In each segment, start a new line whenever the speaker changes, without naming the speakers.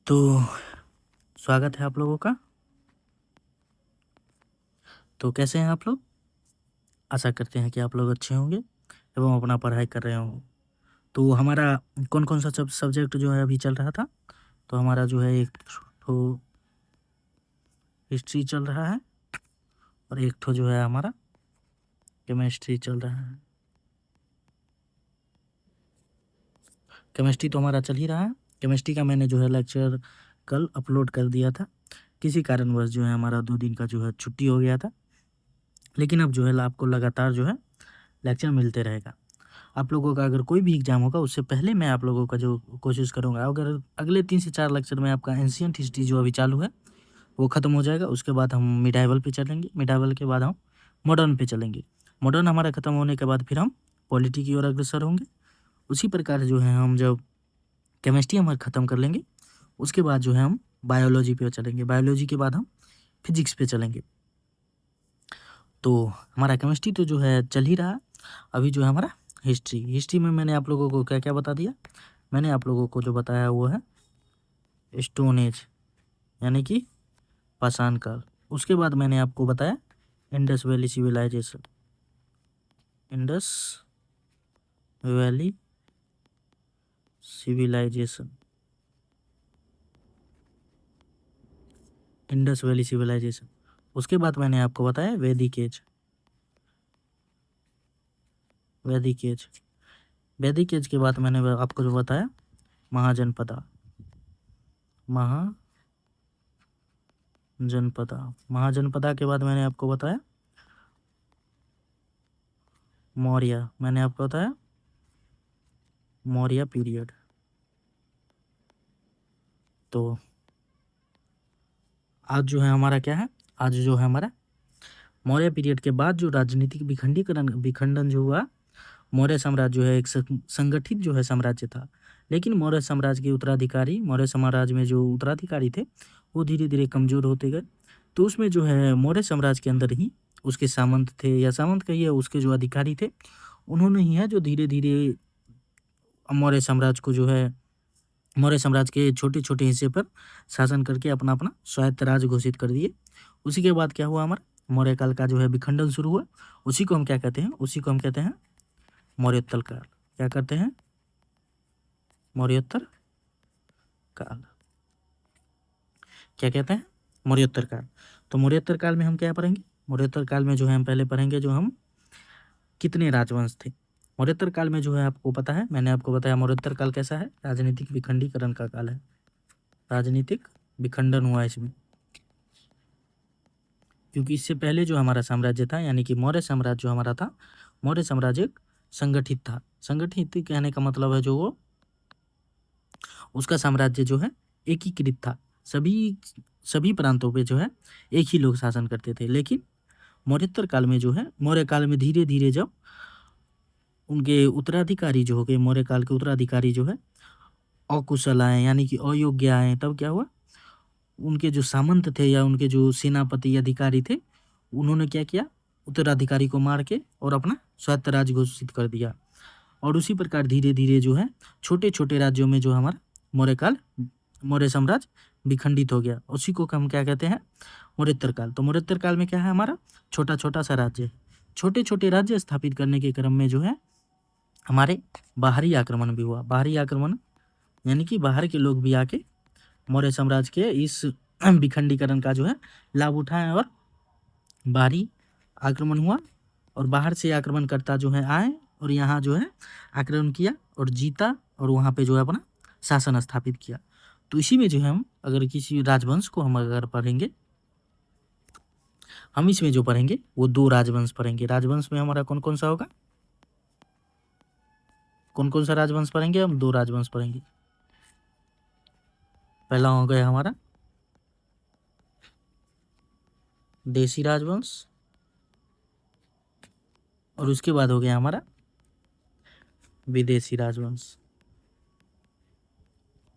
तो स्वागत है आप लोगों का। तो कैसे हैं आप लोग? आशा करते हैं कि आप लोग अच्छे होंगे एवं अपना पढ़ाई कर रहे होंगे। तो हमारा कौन कौन सा सब्जेक्ट जो है अभी चल रहा था? तो हमारा जो है एक ठो हिस्ट्री चल रहा है और एक ठो जो है हमारा केमिस्ट्री चल रहा है। केमिस्ट्री तो हमारा चल ही रहा है। केमिस्ट्री का मैंने जो है लेक्चर कल अपलोड कर दिया था। किसी कारणवश जो है हमारा 2 दिन का जो है छुट्टी हो गया था, लेकिन अब जो है आपको लगातार जो है लेक्चर मिलते रहेगा। आप लोगों का अगर कोई भी एग्जाम होगा उससे पहले मैं आप लोगों का जो कोशिश करूंगा, अगर अगले 3 से 4 लेक्चर में आपका एंशिएंट हिस्ट्री जो अभी चालू है वो ख़त्म हो जाएगा। उसके बाद हम मिडाइवल पे चलेंगे, मिडाइवल के बाद हम मॉडर्न पे चलेंगे। मॉडर्न हमारा ख़त्म होने के बाद फिर हम पॉलिटी की ओर अग्रसर होंगे। उसी प्रकार जो है हम जब केमिस्ट्री हमारा ख़त्म कर लेंगे उसके बाद जो है हम बायोलॉजी पे चलेंगे। बायोलॉजी के बाद हम फिजिक्स पे चलेंगे। तो हमारा केमिस्ट्री तो जो है चल ही रहा है। अभी जो है हमारा हिस्ट्री में मैंने आप लोगों को क्या क्या बता दिया? मैंने आप लोगों को जो बताया वो है स्टोन एज यानी कि पाषाण काल। उसके बाद मैंने आपको बताया Indus Valley Civilisation. Indus Valley Civilisation, Indus Valley Civilisation. उसके बाद मैंने आपको बताया वैदिक एज। वैदिक एज वैदिक एज के बाद मैंने आपको जो बताया महाजनपदा। महाजनपदा के बाद मैंने आपको बताया मौर्य। मैंने आपको बताया मौर्य पीरियड। तो आज जो है हमारा क्या है? आज जो है हमारा मौर्य पीरियड के बाद जो राजनीतिक विखंडन जो हुआ, मौर्य साम्राज्य जो है एक संगठित जो है साम्राज्य था। लेकिन मौर्य साम्राज्य के उत्तराधिकारी, मौर्य साम्राज्य में जो उत्तराधिकारी थे वो धीरे धीरे कमजोर होते गए। तो उसमें जो है मौर्य साम्राज्य के अंदर ही उसके सामंत थे, या सामंत कहिए उसके जो अधिकारी थे, उन्होंने ही है जो धीरे धीरे मौर्य साम्राज्य को जो है मौर्य साम्राज्य के छोटे छोटे हिस्से पर शासन करके अपना अपना स्वायत्त राज्य घोषित कर दिए। उसी के बाद क्या हुआ? हमारा मौर्य काल का जो है विखंडन शुरू हुआ। उसी को हम क्या कहते हैं? उसी को हम कहते हैं मौर्योत्तर काल। क्या करते हैं? मौर्योत्तर काल। क्या कहते हैं? मौर्योत्तर काल। तो मौर्योत्तर काल में हम क्या पढ़ेंगे? मौर्योत्तर काल में जो है हम पहले पढ़ेंगे जो हम कितने राजवंश थे। मौर्योत्तर काल में जो है आपको पता है, मैंने आपको बताया मौर्योत्तर काल कैसा है? राजनीतिक विखंडीकरण का काल है। राजनीतिक विखंडन हुआ इसमें, क्योंकि इससे पहले जो हमारा साम्राज्य था यानी कि मौर्य साम्राज्य जो हमारा था, मौर्य साम्राज्य एक संगठित था। संगठित कहने का मतलब है जो वो उसका साम्राज्य जो है एकीकृत था। सभी प्रांतों पे जो है एक ही लोग शासन करते थे। लेकिन मौर्योत्तर काल में जो है, मौर्य काल में धीरे धीरे जब उनके उत्तराधिकारी जो हो गए, मौर्य काल के उत्तराधिकारी जो है अकुशल आए यानी कि अयोग्य आए, तब क्या हुआ? उनके जो सामंत थे या उनके जो सेनापति अधिकारी थे, उन्होंने क्या किया? उत्तराधिकारी को मार के और अपना स्वायत्त राज्य घोषित कर दिया। और उसी प्रकार धीरे धीरे जो है छोटे छोटे राज्यों में जो हमारा मौर्य साम्राज्य विखंडित हो गया। उसी को हम क्या कहते हैं? मौर्योत्तर काल। तो मौर्योत्तर काल में क्या है? हमारा छोटा छोटा सा राज्य, छोटे छोटे राज्य स्थापित करने के क्रम में जो है हमारे बाहरी आक्रमण भी हुआ। बाहरी आक्रमण यानी कि बाहर के लोग भी आके मौर्य साम्राज्य के इस विखंडीकरण का जो है लाभ उठाएं और बाहरी आक्रमण हुआ। और बाहर से आक्रमणकर्ता जो है आए और यहाँ जो है आक्रमण किया और जीता और वहाँ पे जो है अपना शासन स्थापित किया। तो इसी में जो है हम अगर किसी राजवंश को हम अगर पढ़ेंगे, हम इसमें जो पढ़ेंगे वो 2 राजवंश पढ़ेंगे। राजवंश में हमारा कौन कौन सा होगा? कौन कौन सा राजवंश पढ़ेंगे? हम 2 राजवंश पढ़ेंगे। पहला हो गया हमारा देशी राजवंश और उसके बाद हो गया हमारा विदेशी राजवंश।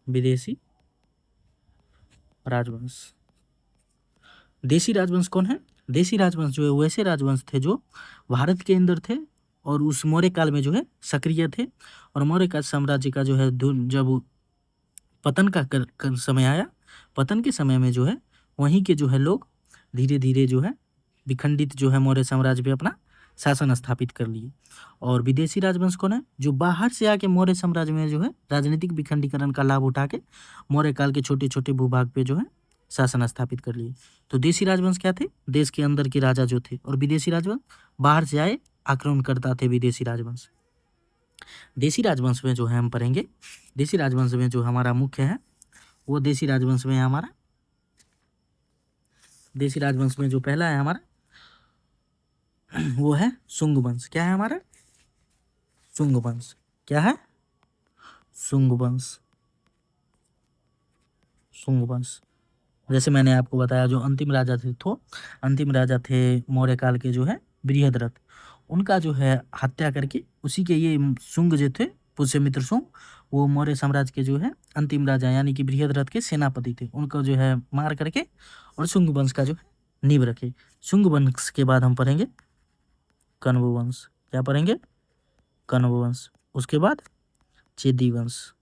विदेशी राजवंश। देशी राजवंश कौन है? देशी राजवंश जो है वैसे राजवंश थे जो भारत के अंदर थे और उस मौर्य काल में जो है सक्रिय थे। और मौर्य का साम्राज्य का जो है जब पतन का समय आया। पतन के समय में जो है वहीं के जो है लोग धीरे धीरे जो है विखंडित जो है मौर्य साम्राज्य पे अपना शासन स्थापित कर लिए। और विदेशी राजवंश कौन है? जो बाहर से आके मौर्य साम्राज्य में जो है राजनीतिक विखंडीकरण का लाभ उठा के मौर्य काल के छोटे छोटे भूभाग पे जो है शासन स्थापित कर लिए। तो देशी राजवंश क्या थे? देश के अंदर के राजा जो थे। और विदेशी राजवंश बाहर से आए आक्रमणकर्ता थे विदेशी राजवंश। देशी राजवंश में जो है हम पढ़ेंगे, देशी राजवंश में जो हमारा मुख्य है वो देशी राजवंश में है हमारा, देशी राजवंश में जो पहला है हमारा वो है शुंग वंश। क्या है हमारा? शुंग वंश। क्या है? शुंग वंश। शुंग वंश। जैसे मैंने आपको बताया जो अंतिम राजा थे अंतिम राजा थे मौर्य काल के जो है बृहद्रथ, उनका जो है हत्या करके उसी के ये शुंग जो थे पुष्यमित्र शुंग, वो मौर्य साम्राज्य के जो है अंतिम राजा यानी कि बृहद्रथ के सेनापति थे, उनको जो है मार करके और शुंग वंश का जो है नींव रखे। शुंग वंश के बाद हम पढ़ेंगे कण्व वंश। क्या पढ़ेंगे? कण्व वंश। उसके बाद चेदी वंश।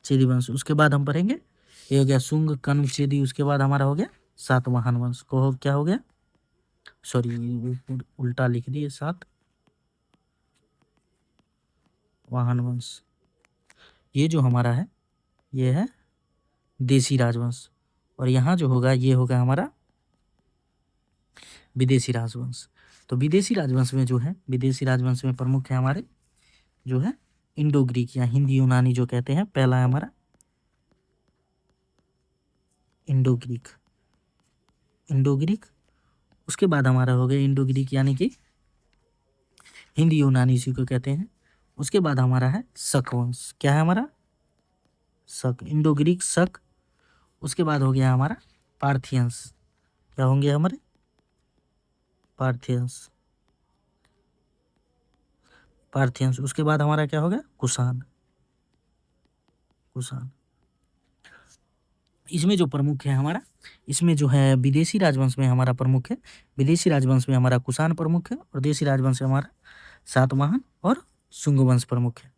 चेदी वंश। उसके बाद हम पढ़ेंगे, ये हो गया शुंग कण्व चेदी। उसके बाद हमारा हो गया सातवाहन वंश। को क्या हो गया? सॉरी उल्टा लिख दिए, सातवाहन वंश। ये जो हमारा है ये है देशी राजवंश। और यहाँ जो होगा ये होगा हमारा विदेशी राजवंश। तो विदेशी राजवंश में जो है, विदेशी राजवंश में प्रमुख है हमारे जो है इंडो ग्रीक या हिंदी यूनानी जो कहते हैं। पहला है हमारा इंडो ग्रीक। Indo Greek. उसके बाद हमारा हो गया इंडो ग्रीक यानी कि हिंदी यूनानी इसी को कहते हैं। उसके बाद हमारा है शक वंश। क्या है हमारा? शक। इंडो ग्रीक, शक। उसके बाद हो गया हमारा पार्थियंस। क्या होंगे हमारे? पार्थियंस। पार्थियंस। उसके बाद हमारा क्या हो गया? कुषाण। कुषाण। इसमें जो प्रमुख है हमारा, इसमें जो है विदेशी राजवंश में हमारा प्रमुख है, विदेशी राजवंश में हमारा कुषाण प्रमुख है और देशी राजवंश में हमारा सातवाहन और शुंग वंश प्रमुख है।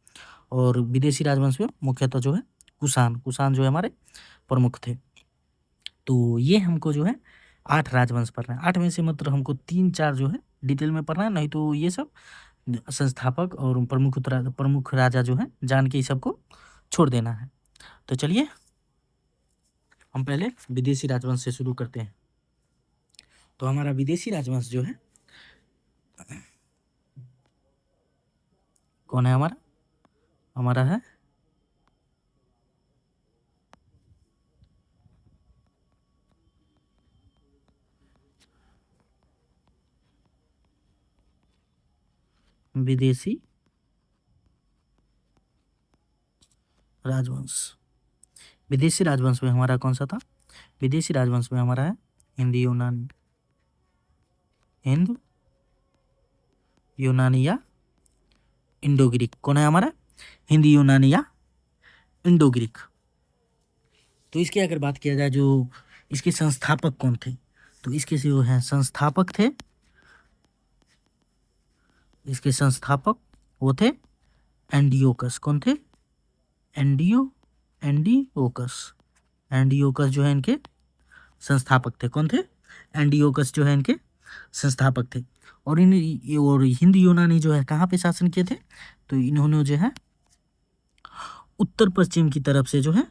और विदेशी राजवंश में मुख्यतः जो है कुषाण, कुषाण जो है हमारे प्रमुख थे। तो ये हमको जो है 8 राजवंश पढ़ना है। 8 में से मात्र हमको 3-4 जो है डिटेल में पढ़ना है, नहीं तो ये सब संस्थापक और प्रमुख राजा जो है जान के ही सबको छोड़ देना है। तो चलिए हम पहले विदेशी राजवंश से शुरू करते हैं। तो हमारा विदेशी राजवंश जो है कौन है हमारा? हमारा है विदेशी राजवंश। विदेशी राजवंश में हमारा कौन सा था? विदेशी राजवंश में हमारा है हिंदी यूनानी। हिंद यूनानी या इंडो ग्रीक। कौन है हमारा? हिंदी यूनानी या इंडो ग्रीक। तो इसकी अगर बात किया जाए जो इसके संस्थापक कौन थे, तो इसके जो है संस्थापक थे, इसके संस्थापक वो थे एंडियोकस। कौन थे? एंडियोकस। एंडियोकस जो है इनके संस्थापक थे। कौन थे? एंडियोकस जो है इनके संस्थापक थे। और हिंदी यूनानी जो है कहाँ पे शासन किए थे? तो इन्होंने जो है उत्तर पश्चिम की तरफ से जो है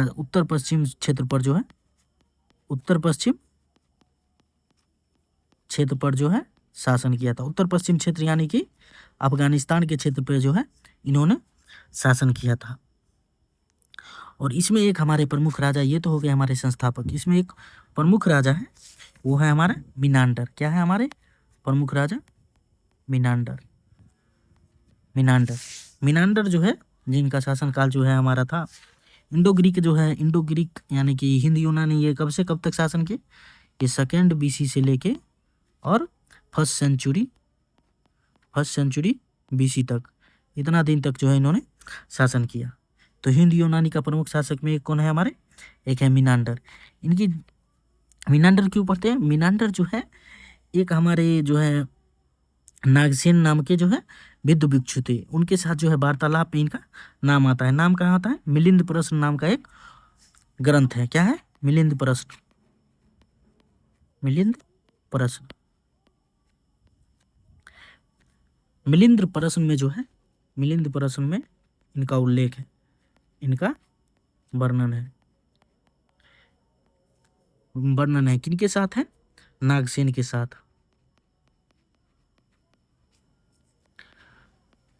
उत्तर पश्चिम क्षेत्र पर जो है उत्तर पश्चिम क्षेत्र पर जो है शासन किया था। उत्तर पश्चिम क्षेत्र यानी कि अफगानिस्तान के क्षेत्र पे जो है इन्होंने शासन किया था। और इसमें एक हमारे प्रमुख राजा, ये तो हो गए हमारे संस्थापक, इसमें एक प्रमुख राजा है वो है हमारा मिनांडर। क्या है हमारे प्रमुख राजा? मिनांडर। मिनांडर। मिनांडर जो है जिनका शासनकाल जो है हमारा था इंडो ग्रीक जो है, इंडो ग्रीक यानी कि हिंदी यूनानी, ये कब से कब तक शासन किए? ये 2nd BC से लेके और 1st सेंचुरी BC तक, इतना दिन तक जो है इन्होंने शासन किया। तो हिंदी यूनानी का प्रमुख शासक में एक कौन है हमारे? एक है मिनांडर। इनकी मिनांडर क्यों पढ़ते हैं? मिनांडर जो है एक हमारे जो है नागसेन नाम के जो है विद्ध भिक्षु थे, उनके साथ जो है वार्तालाप में इनका नाम आता है। नाम कहाँ आता है? मिलिंद प्रश्न नाम का एक ग्रंथ है। क्या है? मिलिंद प्रश्न। मिलिंद प्रश्न। मिलिंद प्रश्न में जो है, मिलिंद प्रश्न में इनका उल्लेख है, इनका वर्णन है। वर्णन है किनके साथ है? नागसेन के साथ।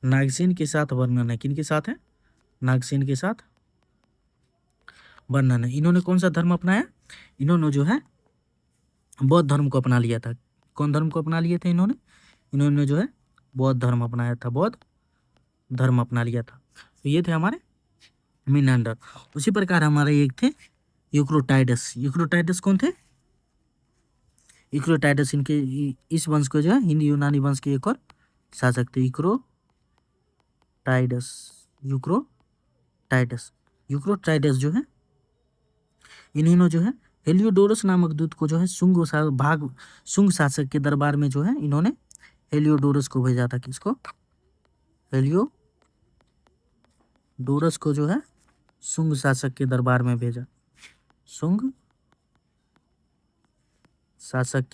नागसेन के साथ वर्णन है। किनके साथ है? नागसेन के साथ वर्णन है। इन्होंने कौन सा धर्म अपनाया? इन्होंने जो है बौद्ध धर्म को अपना लिया था। कौन धर्म को अपना लिए थे इन्होंने? इन्होंने जो है बौद्ध धर्म अपनाया था, बौद्ध धर्म अपना लिया था। तो ये थे हमारे मिनांडर। उसी प्रकार हमारे एक थे यूक्रोटाइडस। यूक्रोटाइडस कौन थे? यूक्रोटाइडस इनके इस वंश को जो है हिंदी यूनानी वंश के एक और शासक थे। यूक्रोटाइडस। यूक्रोटाइडस। यूक्रोटाइडस जो है इन्होंने जो है हेलियोडोरस नामक दूत को जो है शुंग शासक के दरबार में जो है इन्होंने हेलियोडोरस को भेजा था। किसको? हेलियोडोरस को जो है शुंग शासक के दरबार में भेजा। शुंग शासक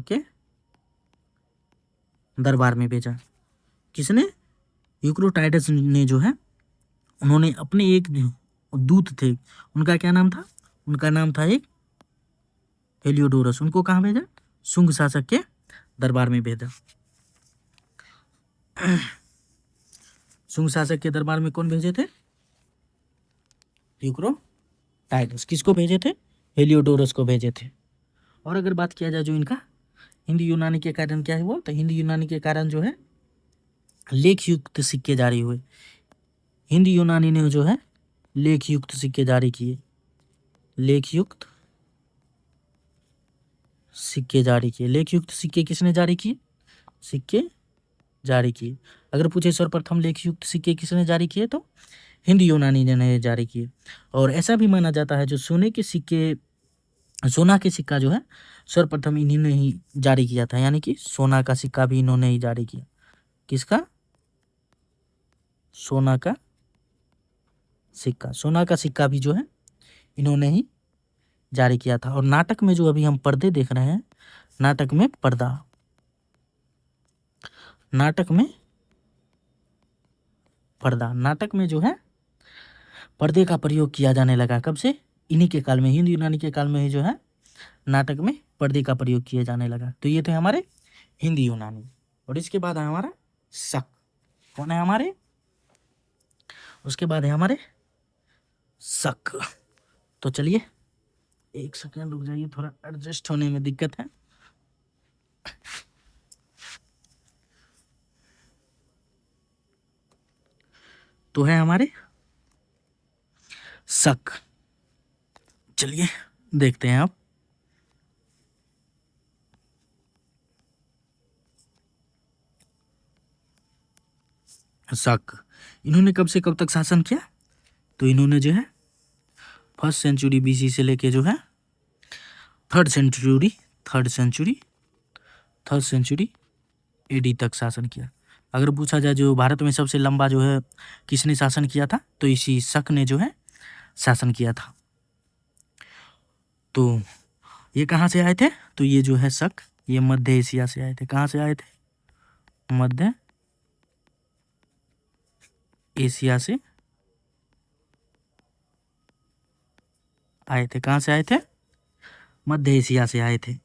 के दरबार में भेजा। किसने? यूक्रोटाइडस ने जो है, उन्होंने अपने एक दूत थे, उनका क्या नाम था? उनका नाम था एक हेलियोडोरस। उनको कहाँ भेजा? शुंग शासक के दरबार में भेजा। शुंग शासक के दरबार में कौन भेजे थे? यूक्रोटाइडस। किसको भेजे थे? हेलियोडोरस को भेजे थे। और अगर बात किया जाए जो इनका हिंदी यूनानी के कारण क्या है वो, तो हिंदी यूनानी के कारण जो है लेख युक्त सिक्के जारी हुए। हिंदी यूनानी ने जो है लेख युक्त सिक्के जारी किए। लेख युक्त सिक्के जारी किए। लेख युक्त सिक्के किसने जारी किए? सिक्के जारी किए। अगर पूछे सर्वप्रथम लेख युक्त सिक्के किसने जारी किए, तो हिंदी यूनानी ने जारी किए। और ऐसा भी माना जाता है जो सोना के सिक्का जो है सर्वप्रथम इन्हीं ने ही जारी किया था, यानी कि सोना का सिक्का भी इन्होंने ही जारी किया। किसका? सोना का सिक्का। सोना का सिक्का भी जो है इन्होंने ही जारी किया था। और नाटक में जो अभी हम पर्दे देख रहे हैं, नाटक में पर्दा, नाटक में पर्दा, नाटक में जो है पर्दे का प्रयोग किया जाने लगा। कब से? इन्हीं के काल में, हिंदी यूनानी के काल में ही जो है नाटक में पर्दे का प्रयोग किया जाने लगा। तो ये थे हमारे हिंदी यूनानी। और इसके बाद है हमारा शक। कौन है हमारे? उसके बाद है हमारे शक। तो चलिए एक सेकेंड रुक जाइए, थोड़ा एडजस्ट होने में दिक्कत है। तो है हमारे शक। चलिए देखते हैं आप। शक इन्होंने कब से कब तक शासन किया? तो इन्होंने जो है 1st सेंचुरी BC से लेके जो है 3rd सेंचुरी AD तक शासन किया। अगर पूछा जाए जो भारत में सबसे लंबा जो है किसने शासन किया था, तो इसी शक ने जो है शासन किया था। तो ये कहाँ से आए थे? तो ये जो है शक, ये मध्य एशिया से आए थे। कहाँ से आए थे? मध्य एशिया से आए थे। कहाँ से आए थे? मध्य एशिया से आए थे।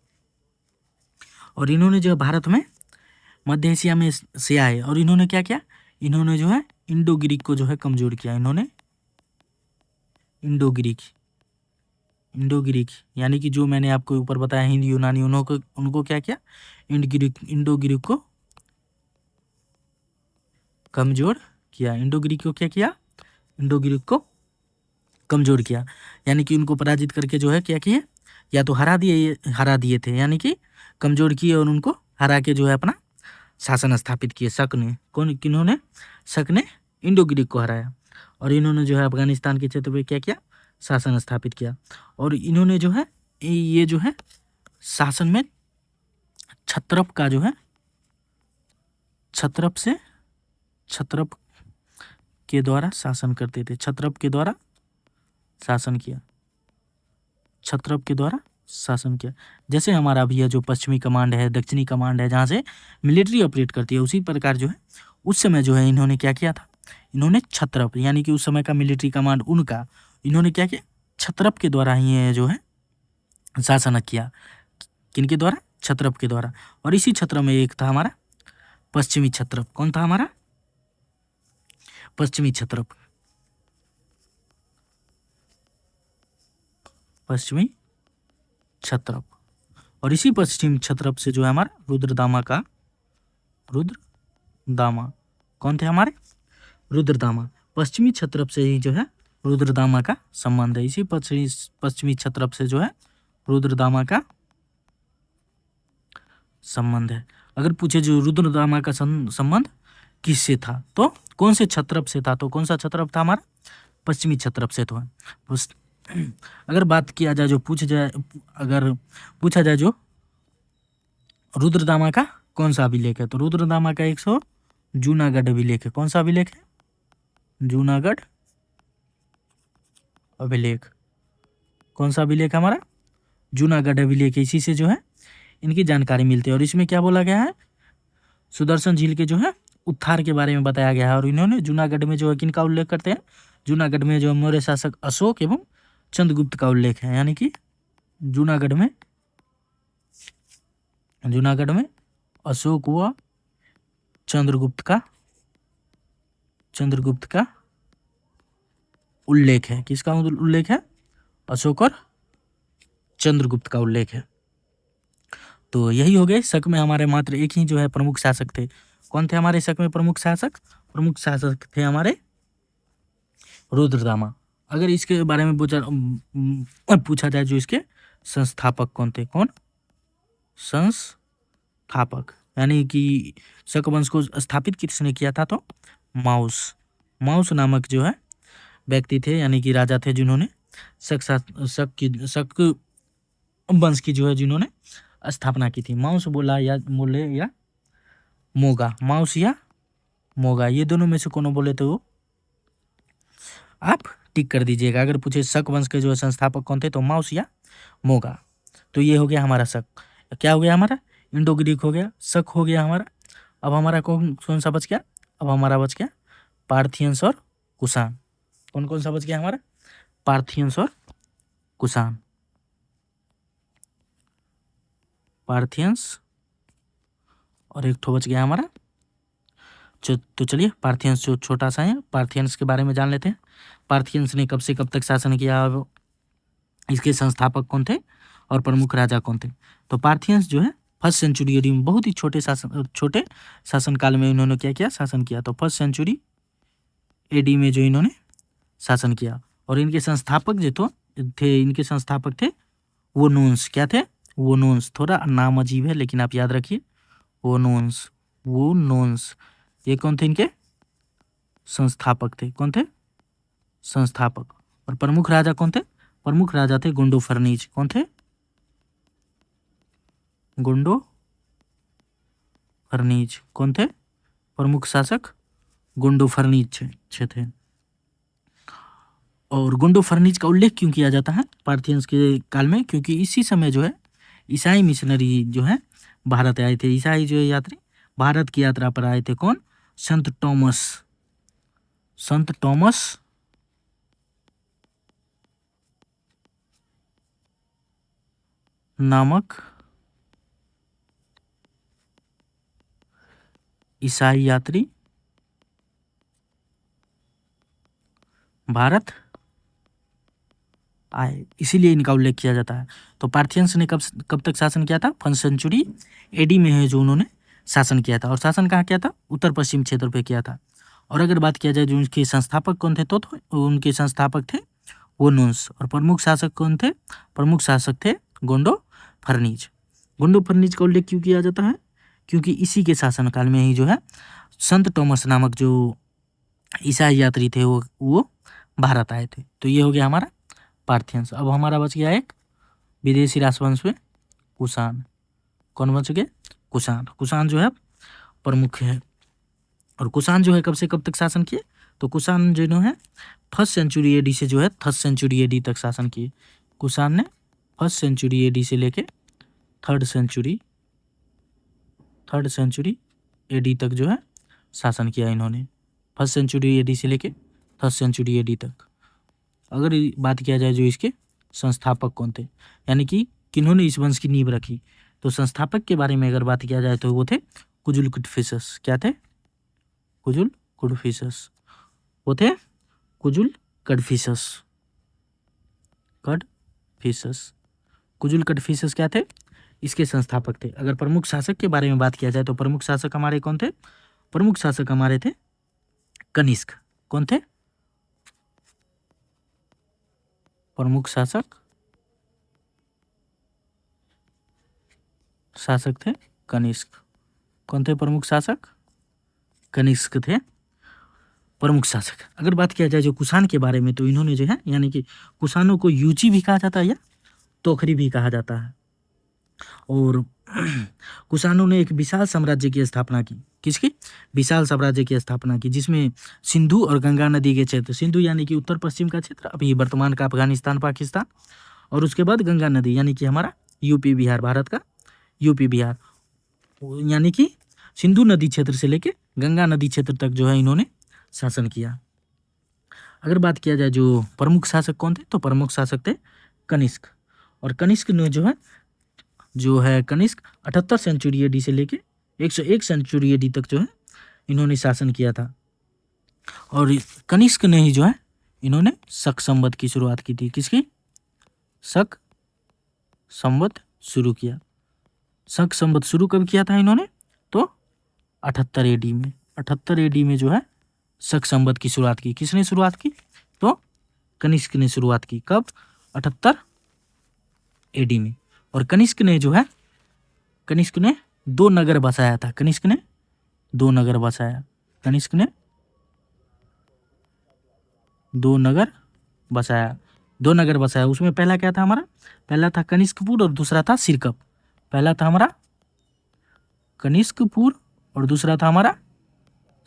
और इन्होंने जो भारत में मध्य एशिया में से आए, और इन्होंने क्या किया? इन्होंने जो है इंडो ग्रीक को जो है कमजोर किया। इन्होंने इंडो ग्रीक यानी कि जो मैंने आपको ऊपर बताया हिंदी यूनानी, उनको क्या किया? इंडो ग्रीक को कमजोर किया। इंडो ग्रीक को क्या किया? इंडो ग्रीक को कमजोर किया, यानी कि उनको पराजित करके जो है क्या किए? या तो हरा दिए थे, यानी कि कमजोर किए और उनको हरा के जो है अपना शासन स्थापित किए। शक ने किन्होंने? शक ने इंडो ग्रीक को हराया। और इन्होंने जो है अफगानिस्तान के क्षेत्र पे क्या किया? शासन स्थापित किया। और इन्होंने जो है ये जो है शासन में क्षत्रप का जो है क्षत्रप के द्वारा शासन करते थे। क्षत्रप के द्वारा शासन किया, क्षत्रप के द्वारा शासन किया। जैसे हमारा भी है जो पश्चिमी कमांड है, दक्षिणी कमांड है, जहाँ से मिलिट्री ऑपरेट करती है, उसी प्रकार जो है उस समय जो है इन्होंने क्या किया था, इन्होंने क्षत्रप यानी कि उस समय का मिलिट्री कमांड उनका, इन्होंने क्या किया, क्षत्रप के द्वारा ही जो है शासन किया। किनके द्वारा? क्षत्रप के द्वारा। और इसी क्षत्र में एक था हमारा पश्चिमी क्षत्रप। कौन था हमारा? पश्चिमी क्षत्रप। पश्चिमी क्षत्रप। और इसी पश्चिमी क्षत्रप से जो है हमारा रुद्रदामा। कौन थे हमारे? रुद्रदामा। पश्चिमी क्षत्रप से ही जो है रुद्रदामा का संबंध है। इसी पश्चिमी क्षत्रप से जो है रुद्रदामा का संबंध है। अगर पूछे जो रुद्रदामा का संबंध किससे था तो कौन से क्षत्रप से था, तो कौन सा क्षत्रप था हमारा? पश्चिमी क्षत्रप से। तो अगर बात किया जाए जो अगर पूछा जाए जो रुद्रदामा का कौन सा अभिलेख है, तो रुद्रदामा का 100 जूनागढ़ अभिलेख है। कौन सा अभिलेख है? जूनागढ़ अभिलेख। कौन सा अभिलेख है हमारा? जूनागढ़ अभिलेख। इसी से जो है इनकी जानकारी मिलती है। और इसमें क्या बोला गया है? सुदर्शन झील के जो है उत्थार के बारे में बताया गया है। और इन्होंने जूनागढ़ में जो है किनका उल्लेख करते हैं? जूनागढ़ में जो मौर्य शासक अशोक एवं चंद्रगुप्त का उल्लेख है। यानी कि जूनागढ़ में अशोक व चंद्रगुप्त का उल्लेख है। किसका उल्लेख है? अशोक और चंद्रगुप्त का उल्लेख है। तो यही हो गए। शक में हमारे मात्र एक ही जो है प्रमुख शासक थे। कौन थे हमारे शक में प्रमुख शासक? प्रमुख शासक थे हमारे रुद्रदामा। अगर इसके बारे में पूछा जाए जो इसके संस्थापक कौन थे? कौन? संस्थापक। यानी कि शक वंश को स्थापित किसने किया था? तो माउस नामक जो है व्यक्ति थे, यानी कि राजा थे, जिन्होंने शक वंश की जो है जिन्होंने स्थापना की थी। माउस बोला या मोले या मोगा, माउस या मोगा, ये दोनों में से कौन बोले तो वो आप टिक कर दीजिएगा। अगर पूछे शक वंश के जो है संस्थापक कौन थे तो माउस या मोगा। तो ये हो गया हमारा शक। क्या हो गया हमारा? इंडो ग्रीक हो गया, शक हो गया हमारा। अब हमारा कौन सा बच गया? अब हमारा बच गया पार्थियंस और कुषाण। कौन सा बच गया हमारा? पार्थियंस और कुषाण। पार्थियंस और एक ठो बच गया हमारा। तो चलिए पार्थियंस जो छोटा सा है, पार्थियंस के बारे में जान लेते हैं। पार्थियंस ने कब से कब तक शासन किया, इसके संस्थापक कौन थे और प्रमुख राजा कौन थे? तो पार्थियंस जो है फर्स्ट सेंचुरी एडी में बहुत ही छोटे शासनकाल में इन्होंने क्या किया? शासन किया। तो फर्स्ट सेंचुरी एडी में जो इन्होंने शासन किया। और इनके संस्थापक जो थे इनके संस्थापक थे वोनोन्स। क्या थे? वोनोन्स। थोड़ा नाम अजीब है लेकिन आप याद रखिए, वोनोन्स। ये कौन थे? इनके संस्थापक थे। कौन थे? संस्थापक। और प्रमुख राजा कौन थे? प्रमुख राजा थे गोंडोफर्नीज। कौन थे? गोंडोफर्नीज। कौन थे? प्रमुख शासक गोंडोफर्नीज थे। और गोंडोफर्नीज का उल्लेख क्यों किया जाता है पार्थियंस के काल में? क्योंकि इसी समय जो है ईसाई मिशनरी जो है भारत आए थे। ईसाई जो है यात्री भारत की यात्रा पर आए थे। कौन? संत टॉमस नामक ईसाई यात्री भारत आए, इसीलिए इनका उल्लेख किया जाता है। तो पार्थियंस ने कब तक शासन किया था? फर्स्ट सेंचुरी एडी में है जो उन्होंने शासन किया था। और शासन कहाँ किया था? उत्तर पश्चिम क्षेत्र पे किया था। और अगर बात किया जाए जो उनके संस्थापक कौन थे तो उनके संस्थापक थे वोनोन्स। और प्रमुख शासक कौन थे? प्रमुख शासक थे गोंडोफर्नीज। गोंडोफर्नीज का उल्लेख क्यों किया जाता है? क्योंकि इसी के शासनकाल में ही जो है संत टॉमस नामक जो ईसाई यात्री थे वो भारत आए थे। तो ये हो गया हमारा पार्थियंस। अब हमारा बच गया एक विदेशी राजवंश में कुषाण। कौन बन चुके? कुषाण। कुषाण जो है प्रमुख है। और कुषाण जो है कब से कब तक शासन किए? तो कुषाण जो है 1st सेंचुरी एडी से जो है 3rd सेंचुरी एडी तक शासन किए। कुषाण ने 1st सेंचुरी एडी से लेके 3rd सेंचुरी एडी तक जो है शासन किया इन्होंने। 1st सेंचुरी एडी से लेके 3rd सेंचुरी एडी तक। अगर बात किया जाए जो इसके संस्थापक कौन थे, यानी कि किन्होंने इस वंश की नींव रखी, तो संस्थापक के बारे में अगर बात किया जाए तो वो थे कुजुल कड़फिसस। क्या थे? कुजुल कड़फिसस। वो थे कुजुल कड़फिसस। कुजुल कड़फिसस क्या थे? इसके संस्थापक थे। अगर प्रमुख शासक के बारे में बात किया जाए तो प्रमुख शासक हमारे कौन थे? प्रमुख शासक हमारे थे कनिष्क। कौन थे? प्रमुख शासक थे कनिष्क। कौन थे प्रमुख शासक? कनिष्क थे प्रमुख शासक। अगर बात किया जाए जो कुषाण के बारे में तो इन्होंने जो है, यानी कि कुषाणों को यूची भी कहा जाता है या तोखरी भी कहा जाता है। और कुषाणों ने एक विशाल साम्राज्य की स्थापना की। किसकी? विशाल साम्राज्य की स्थापना की, जिसमें सिंधु और गंगा नदी के क्षेत्र, सिंधु यानी कि उत्तर पश्चिम का क्षेत्र, अभी वर्तमान का अफगानिस्तान पाकिस्तान, और उसके बाद गंगा नदी यानी कि हमारा यूपी बिहार, भारत का यूपी बिहार, यानी कि सिंधु नदी क्षेत्र से लेके गंगा नदी क्षेत्र तक जो है इन्होंने शासन किया। अगर बात किया जाए जो प्रमुख शासक कौन थे, तो प्रमुख शासक थे कनिष्क। और कनिष्क ने जो है कनिष्क 78 सेंचुरी एडी से लेके 101 सेंचुरी एडी तक जो है इन्होंने शासन किया था। और कनिष्क ने ही जो है इन्होंने शक संवत की शुरुआत की थी। किसकी? शक संवत शुरू किया। शक संवत शुरू कब किया था इन्होंने? तो 78 एडी में। 78 एडी में जो है शक संवत की शुरुआत की। किसने शुरुआत की? तो कनिष्क ने शुरुआत की। कब? 78 एडी में। और कनिष्क ने 2 नगर बसाया था। कनिष्क ने 2 नगर बसाया। कनिष्क ने 2 नगर बसाया। उसमें पहला क्या था हमारा? पहला था कनिष्कपुर और दूसरा था सिरकप। पहला था हमारा कनिष्कपुर और दूसरा था हमारा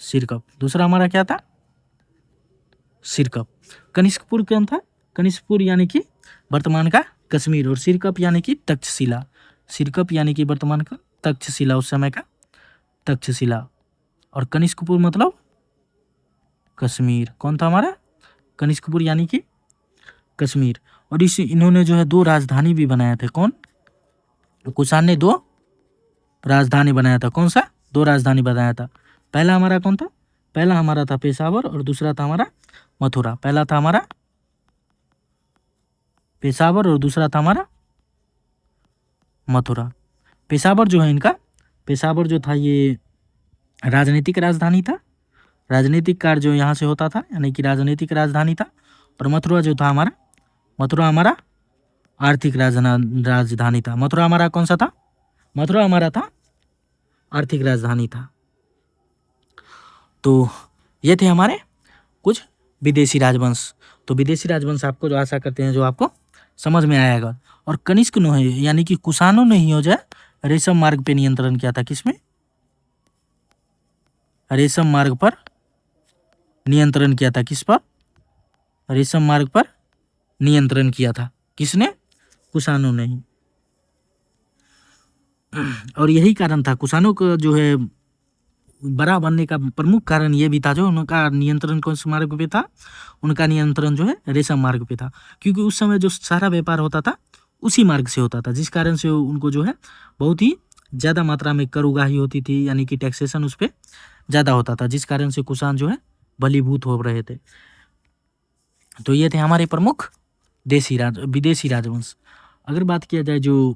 सिरकप। दूसरा हमारा क्या था? सिरकप। कनिष्कपुर कौन था? कनिष्कपुर यानी कि वर्तमान का कश्मीर, और सिरकप यानी कि तक्षशिला। सिरकप यानी कि वर्तमान का तक्षशिला, उस समय का तक्षशिला। और कनिष्कपुर मतलब कश्मीर। कौन था हमारा? कनिष्कपुर यानी कि कश्मीर। और इन्होंने जो है 2 राजधानी भी बनाया थे। कौन? कुषाण ने 2 राजधानी बनाया था। कौन सा? 2 राजधानी बनाया था। पहला हमारा कौन था? पहला हमारा था पेशावर और दूसरा था हमारा मथुरा। पहला था हमारा पेशावर और दूसरा था हमारा मथुरा। पेशावर जो है इनका, पेशावर जो था ये राजनीतिक राजधानी था। राजनीतिक कार्य जो यहाँ से होता था, यानी कि राजनीतिक राजधानी था। और मथुरा जो था हमारा, मथुरा हमारा आर्थिक राजधानी था। मथुरा हमारा कौन सा था? मथुरा हमारा था आर्थिक राजधानी था। तो ये थे हमारे कुछ विदेशी राजवंश। तो विदेशी राजवंश आपको जो आशा करते हैं जो आपको समझ में आएगा। और कनिष्क ने यानी कि कुषाणों ने ही हो जाए रेशम मार्ग पे नियंत्रण किया था। किसमें? रेशम मार्ग पर नियंत्रण किया था। किस पर? रेशम मार्ग पर नियंत्रण किया था। किसने? कुषाणों ने ही। और यही कारण था कुषाणों का जो है बड़ा बनने का प्रमुख कारण ये भी था, जो उनका नियंत्रण कौन से मार्ग पे था? उनका नियंत्रण जो है रेशम मार्ग पे था। क्योंकि उस समय जो सारा व्यापार होता था उसी मार्ग से होता था, जिस कारण से उनको जो है बहुत ही ज़्यादा मात्रा में कर उगाही होती थी, यानी कि टैक्सेशन उस पर ज़्यादा होता था, जिस कारण से कुषाण जो है बलीभूत हो रहे थे। तो ये थे हमारे प्रमुख विदेशी राजवंश। अगर बात किया जाए जो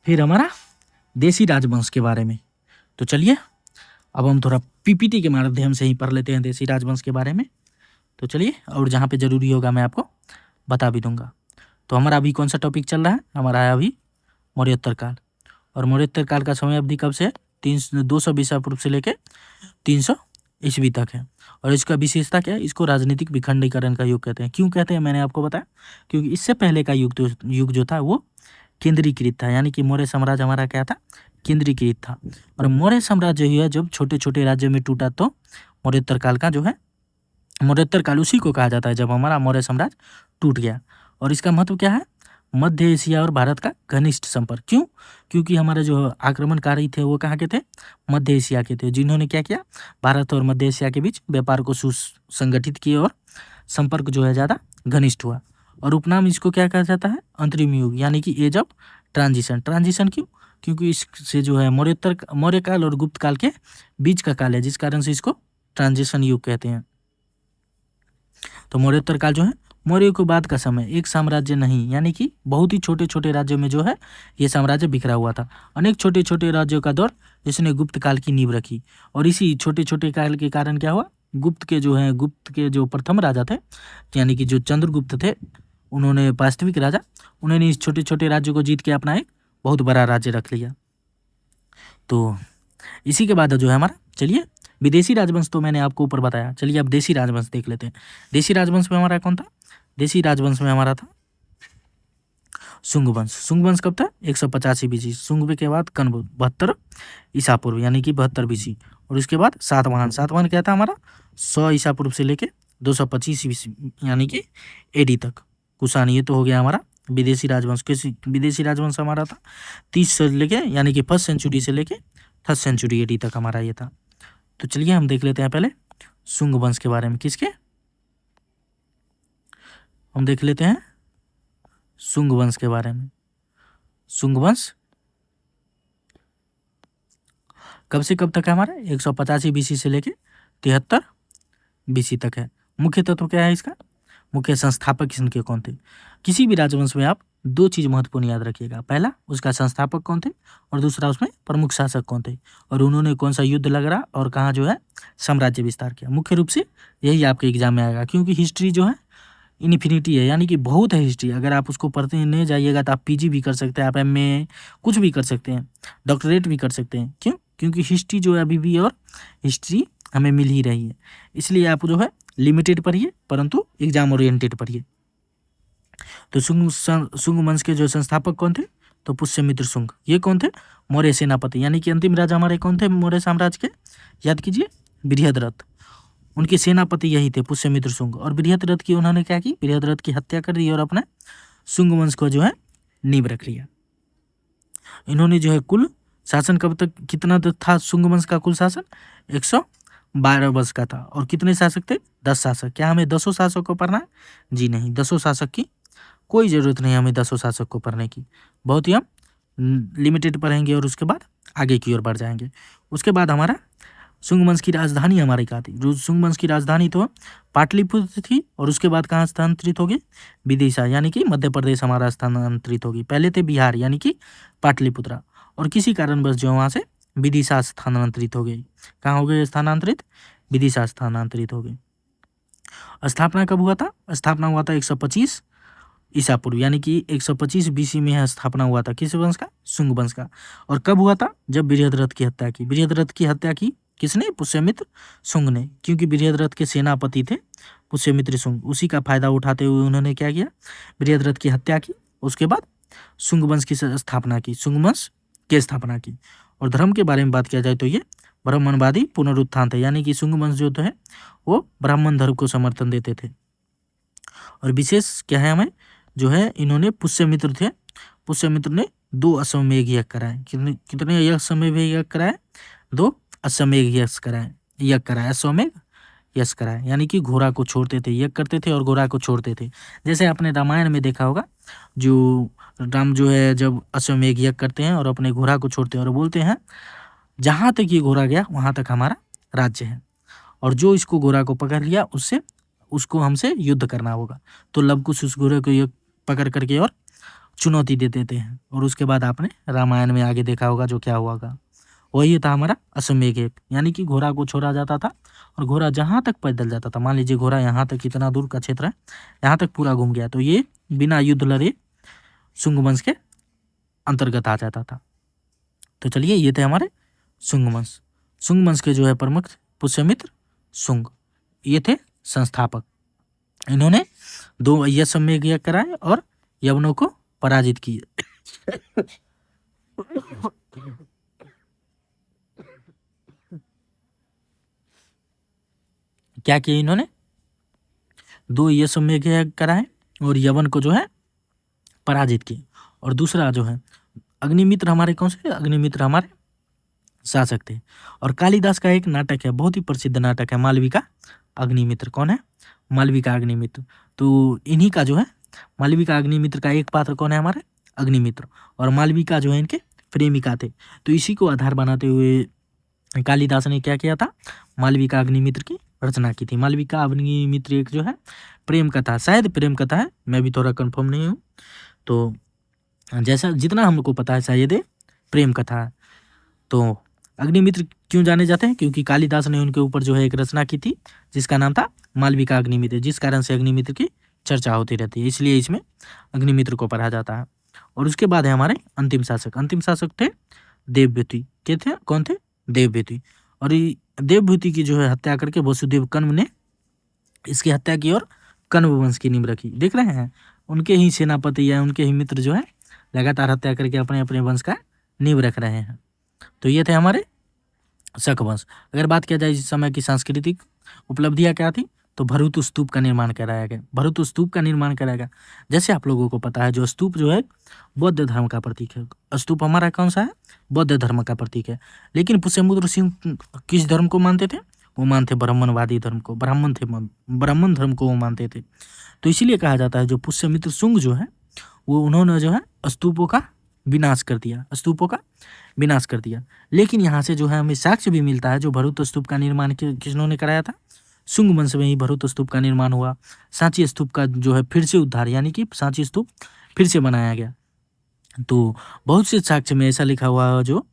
फिर हमारा देशी राजवंश के बारे में, तो चलिए अब हम थोड़ा पीपीटी के माध्यम से ही पढ़ लेते हैं देशी राजवंश के बारे में। तो चलिए, और जहाँ पे ज़रूरी होगा मैं आपको बता भी दूंगा। तो हमारा अभी कौन सा टॉपिक चल रहा है? हमारा है अभी मौर्योत्तर काल। और मौर्योत्तर काल का समय अवधि कब से है? 200 ईसा पूर्व से लेके 300 ईस्वी तक है। और इसका विशेषता क्या है, इसको राजनीतिक विखंडीकरण का युग कहते हैं। क्यों कहते हैं मैंने आपको बताया, क्योंकि इससे पहले का युग जो था वो केंद्रीकृत था, यानी कि मौर्य साम्राज्य हमारा क्या था, केंद्रीकृत था। और मौर्य साम्राज्य ही है जब छोटे छोटे राज्यों में टूटा तो मौर्योत्तर काल का जो है, मौर्योत्तर काल उसी को कहा जाता है जब हमारा मौर्य साम्राज्य टूट गया। और इसका महत्व क्या है, मध्य एशिया और भारत का घनिष्ठ संपर्क। क्यों, क्योंकि हमारे जो आक्रमणकारी थे वो कहाँ के थे, मध्य एशिया के थे, जिन्होंने क्या किया, भारत और मध्य एशिया के बीच व्यापार को सुसंगठित किए और संपर्क जो है ज़्यादा घनिष्ठ हुआ। और उपनाम इसको क्या कहा जाता है, अंतरिम युग, यानी कि एज ऑफ ट्रांजिशन। ट्रांजिशन क्यों, क्योंकि इससे जो है मौर्य काल और गुप्त काल के बीच का काल है, जिस कारण से इसको ट्रांजिशन युग कहते हैं। तो मौर्योत्तर काल जो है, मौर्य के बाद का समय, एक साम्राज्य नहीं, यानी कि बहुत ही छोटे छोटे राज्यों में जो है ये साम्राज्य बिखरा हुआ था। अनेक छोटे छोटे राज्यों का दौर जिसने गुप्त काल की नींव रखी। और इसी छोटे छोटे काल के कारण क्या हुआ, गुप्त के जो प्रथम राजा थे, यानी कि जो चंद्रगुप्त थे, उन्होंने वास्तविक राजा, उन्होंने इस छोटे छोटे राज्यों को जीत के अपना एक बहुत बड़ा राज्य रख लिया। तो इसी के बाद जो है हमारा, चलिए विदेशी राजवंश तो मैंने आपको ऊपर बताया, चलिए अब देशी राजवंश देख लेते हैं। देशी राजवंश में हमारा कौन था, देशी राजवंश में हमारा था शुंग वंश। शुंग वंश कब था, 185 बीसी। शुंग के बाद कण्व 72 ईसा पूर्व, यानी कि 72 बीसी। और इसके बाद सातवाहन। सातवाहन क्या था हमारा, 100 ईसा पूर्व से लेके 225 बीसी, यानी कि एडी तक। कुषाण, ये तो हो गया हमारा विदेशी राजवंश। किसी विदेशी राजवंश हमारा था 30 से लेके, यानी कि 1st सेंचुरी से लेके 3rd सेंचुरी एडी तक हमारा ये था। तो चलिए हम देख लेते हैं पहले शुंग वंश के बारे में। किसके, हम देख लेते हैं शुंग वंश के बारे में। शुंग वंश कब से कब तक है हमारा, 185 बीसी से लेके 73 बीसी तक है। मुख्य तत्व क्या है इसका, मुख्य संस्थापक इनके कौन थे। किसी भी राजवंश में आप दो चीज महत्वपूर्ण याद रखिएगा, पहला उसका संस्थापक कौन थे, और दूसरा उसमें प्रमुख शासक कौन थे, और उन्होंने कौन सा युद्ध लड़ा और कहाँ जो है साम्राज्य विस्तार किया। मुख्य रूप से यही आपके एग्जाम में आएगा, क्योंकि हिस्ट्री जो है इन्फिनिटी है, यानी कि बहुत है हिस्ट्री। अगर आप उसको पढ़ते नहीं जाइएगा तो आप पीजी भी कर सकते हैं, आप एमए कुछ भी कर सकते हैं, डॉक्टरेट भी कर सकते हैं। क्यों, क्योंकि हिस्ट्री जो है अभी भी, और हिस्ट्री हमें मिल ही रही है। इसलिए आप जो है लिमिटेड पढ़िए, परंतु एग्जाम ओरिएंटेड पढ़िए। तो शुंग वंश के जो संस्थापक कौन थे, तो पुष्यमित्र शुंग। ये कौन थे, मौर्य सेनापति, यानी कि अंतिम राजा हमारे कौन थे मौर्य साम्राज्य के, याद कीजिए, बृहद्रथ। उनके सेनापति यही थे पुष्यमित्र शुंग। और बृहद्रथ की उन्होंने क्या की, बृहद्रथ की हत्या कर दी और अपने शुंग वंश को जो है नींव रख लिया। इन्होंने जो है कुल शासन कब तक, कितना था शुंग वंश का कुल शासन, 112 वर्ष का था। और कितने शासक थे, 10 शासक। क्या हमें 10 शासक को पढ़ना है, जी नहीं, 10 शासक की कोई ज़रूरत नहीं हमें 10 शासक को पढ़ने की, बहुत ही हम लिमिटेड पढ़ेंगे और उसके बाद आगे की ओर बढ़ जाएंगे। उसके बाद हमारा शुंग वंश की राजधानी हमारी कहाँ थी, जो शुंग वंश की राजधानी तो पाटलिपुत्र थी, और उसके बाद कहाँ स्थानांतरित होगी, विदिशा, यानी कि मध्य प्रदेश हमारा स्थानांतरित होगी। पहले थे बिहार, यानी कि पाटलिपुत्रा, और किसी कारणवश जो वहाँ से विदिशा स्थानांतरित हो गई। कहाँ हो गई स्थानांतरित, विदिशा स्थानांतरित हो गई। स्थापना कब हुआ था, स्थापना हुआ था 125 ईसा पूर्व, यानी कि 125 बीसी में स्थापना हुआ था किस वंश का, शुंग वंश का। और कब हुआ था, जब बृहद्रथ की हत्या की। बृहद्रथ की हत्या की किसने, पुष्यमित्र शुंग ने, क्योंकि बृहद्रथ के सेनापति थे पुष्यमित्र शुंग। उसी का फायदा उठाते हुए उन्होंने क्या किया, बृहद्रथ की हत्या की, उसके बाद शुंग वंश की स्थापना की, शुंग वंश की स्थापना की। और धर्म के बारे में बात किया जाए तो ये ब्राह्मणवादी पुनरुत्थान थे, यानी कि शुंग वंश जो है वो ब्राह्मण धर्म को समर्थन देते थे। और विशेष क्या है, हमें जो है इन्होंने पुष्यमित्र थे, पुष्यमित्र ने 2 अश्वमेध यज्ञ कराए। कितने अश्वमेध यज्ञ कराए, 2 अश्वमेध यज्ञ कराए, अश्वमेध यज्ञ कराए, यानी कि घोड़ा को छोड़ते थे, यज्ञ करते थे और घोड़ा को छोड़ते थे। जैसे आपने रामायण में देखा होगा, जो राम जो है जब अश्वमेध यज्ञ करते हैं और अपने घोड़ा को छोड़ते हैं और बोलते हैं जहाँ तक ये घोड़ा गया वहाँ तक हमारा राज्य है, और जो इसको घोड़ा को पकड़ लिया उसको हमसे युद्ध करना होगा। तो लव कुश उस घोड़े को पकड़ करके और चुनौती दे देते हैं। और उसके बाद आपने रामायण में आगे देखा होगा जो क्या हुआ था, वही था हमारा अश्वमेध यज्ञ, यानी कि घोड़ा को छोड़ा जाता था और घोड़ा जहाँ तक पैदल जाता था, मान लीजिए घोड़ा यहाँ तक, कितना दूर का क्षेत्र है, यहाँ तक पूरा घूम गया, तो ये बिना युद्ध लड़े शुंग वंश के अंतर्गत आ जाता था। तो चलिए ये थे हमारे शुंग वंश। शुंग वंश के जो है प्रमुख पुष्यमित्र शुंग, ये थे संस्थापक। इन्होंने 2 अश्वमेध यज्ञ कराए और यवनों को पराजित किए। क्या किया इन्होंने? 2 अश्वमेध यज्ञ कराए और यवन को जो है पराजित किए। और दूसरा जो है अग्निमित्र, हमारे कौन से? अग्निमित्र हमारे शासक थे। और कालिदास का एक नाटक है, बहुत ही प्रसिद्ध नाटक है, मालविका अग्निमित्र। कौन है? मालविका अग्निमित्र। तो इन्हीं का जो है मालविका अग्निमित्र का एक पात्र कौन है? हमारे अग्निमित्र। और मालविका जो है इनके प्रेमिका थे। तो इसी को आधार बनाते हुए कालिदास ने क्या किया था? मालविका अग्निमित्र की रचना की थी। मालविका अग्निमित्र एक जो है प्रेम कथा, शायद प्रेम कथा है, मैं भी थोड़ा कंफर्म नहीं हूँ। तो जैसा जितना हमको पता है शायद ये प्रेम कथा है। तो अग्निमित्र क्यों जाने जाते हैं? क्योंकि कालिदास ने उनके ऊपर जो है एक रचना की थी जिसका नाम था मालविका अग्निमित्र, जिस कारण से अग्निमित्र की चर्चा होती रहती है, इसलिए इसमें अग्निमित्र को पढ़ा जाता है। और उसके बाद है हमारे अंतिम शासक। अंतिम शासक थे देवभूति। के थे? कौन थे? देवभूति। और देवभूति की जो है हत्या करके वसुदेव कण्व ने इसकी हत्या की और कण्व वंश की नींव रखी। देख रहे हैं, उनके ही सेनापति या उनके ही मित्र जो है लगातार हत्या करके अपने अपने वंश का नींव रख रहे हैं। तो ये थे हमारे शक वंश। अगर बात किया जाए इस समय की सांस्कृतिक उपलब्धियां क्या थी, तो भरूत स्तूप का निर्माण कराया गया। भरूत स्तूप का निर्माण कराया गया। जैसे आप लोगों को पता है, जो स्तूप जो है बौद्ध धर्म का प्रतीक है। स्तूप हमारा कौन सा है? बौद्ध धर्म का प्रतीक है। लेकिन पुष्यमित्र सिंह किस धर्म को मानते थे? वो मानते ब्राह्मणवादी धर्म को। ब्राह्मण थे, ब्राह्मण धर्म को वो मानते थे। तो इसीलिए कहा जाता है जो पुष्यमित्र शुंग जो है वो उन्होंने जो है स्तूपों का विनाश कर दिया, स्तूपों का विनाश कर दिया। लेकिन यहाँ से जो है हमें साक्ष्य भी मिलता है, जो भरूत स्तूप का निर्माण किसने कराया था? शुंग वंश में ही भरूत स्तूप का निर्माण हुआ। सांची स्तूप का जो है फिर से उद्धार, यानी कि सांची स्तूप फिर से बनाया गया। तो बहुत से साक्ष्य में ऐसा लिखा हुआ है जो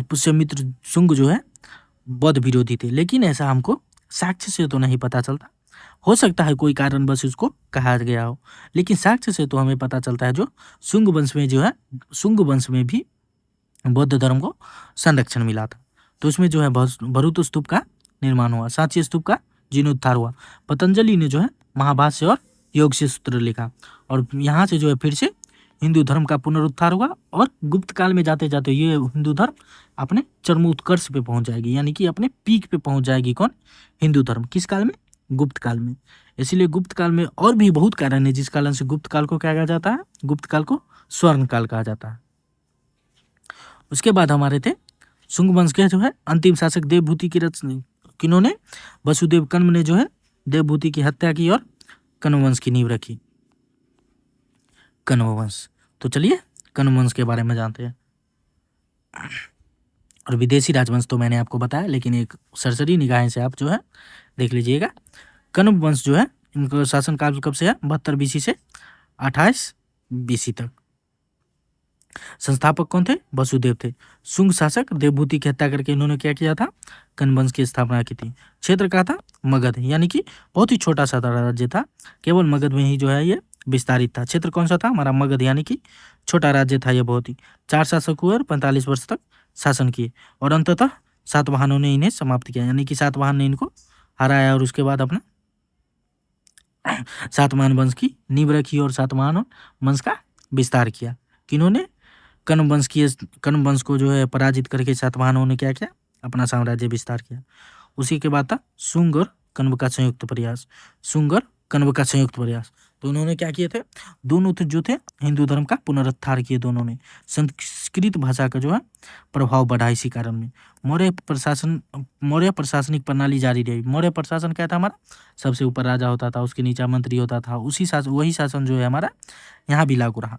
पुष्यमित्र शुंग जो है बौद्ध विरोधी थे। लेकिन ऐसा हमको साक्ष्य से तो नहीं पता चलता। हो सकता है कोई कारणवश उसको कहा गया हो, लेकिन साक्ष्य से तो हमें पता चलता है जो शुंग वंश में जो है, शुंग वंश में भी बौद्ध धर्म को संरक्षण मिला था। तो उसमें जो है भरूत स्तूप का निर्माण हुआ, सांची स्तूप का जीर्णोद्धार हुआ। पतंजलि ने जो है महाभाष्य और योग से सूत्र लिखा। और यहाँ से जो है फिर से हिंदू धर्म का पुनरुद्धार हुआ। और गुप्त काल में जाते जाते ये हिंदू धर्म अपने चरमोत्कर्ष पे पहुंच जाएगी, यानी कि अपने पीक पे पहुंच जाएगी। कौन? हिंदू धर्म। किस काल में? गुप्त काल में। इसीलिए गुप्त काल में और भी बहुत कारण है जिस कारण से गुप्त काल को क्या कहा जाता है? गुप्त काल को स्वर्ण काल कहा जाता है। उसके बाद हमारे थे शुंग वंश के जो है अंतिम शासक देवभूति की रचना। किन्होंने? वसुदेव कण्व ने जो है देवभूति की हत्या की और कण्व वंश की नींव रखी। कण्व वंश। तो चलिए कण्व वंश के बारे में जानते हैं। और विदेशी राजवंश तो मैंने आपको बताया, लेकिन एक सरसरी निगाहें से आप जो है देख लीजिएगा। कण्व वंश जो है इनका शासनकाल कब से है? 72 BC से 28 BC तक। संस्थापक कौन थे? वसुदेव थे। शुंग शासक देवभूति की हत्या करके इन्होंने क्या किया था? कण्व वंश की स्थापना की थी। क्षेत्र क्या था? मगध, यानी कि बहुत ही छोटा सा राज्य था, केवल मगध में ही जो है ये विस्तारित था। क्षेत्र कौन सा था? हमारा मगध, यानी कि छोटा राज्य था ये बहुत ही। 4 शासक हुए और 45 वर्ष तक शासन किए। और अंततः सातवाहनों ने इन्हें समाप्त किया, यानी कि सातवाहन ने इनको हराया और उसके बाद अपना सातवाहन वंश की नींव रखी और सातवाहन वंश का विस्तार किया। किन्होंने? कण्व वंश को जो है पराजित करके सातवाहनों ने क्या किया? अपना साम्राज्य विस्तार किया। उसी के बाद था शुंग और कण्व का संयुक्त प्रयास। शुंग और कण्व का संयुक्त प्रयास। तो उन्होंने क्या किए थे? दोनों जो थे हिंदू धर्म का पुनरुद्धार किए दोनों ने। संस्कृत भाषा का जो है प्रभाव बढ़ा इसी कारण में। मौर्य प्रशासनिक प्रणाली जारी रही। मौर्य प्रशासन क्या था हमारा? सबसे ऊपर राजा होता था, उसके नीचे मंत्री होता था। वही शासन जो है हमारा यहाँ भी लागू रहा।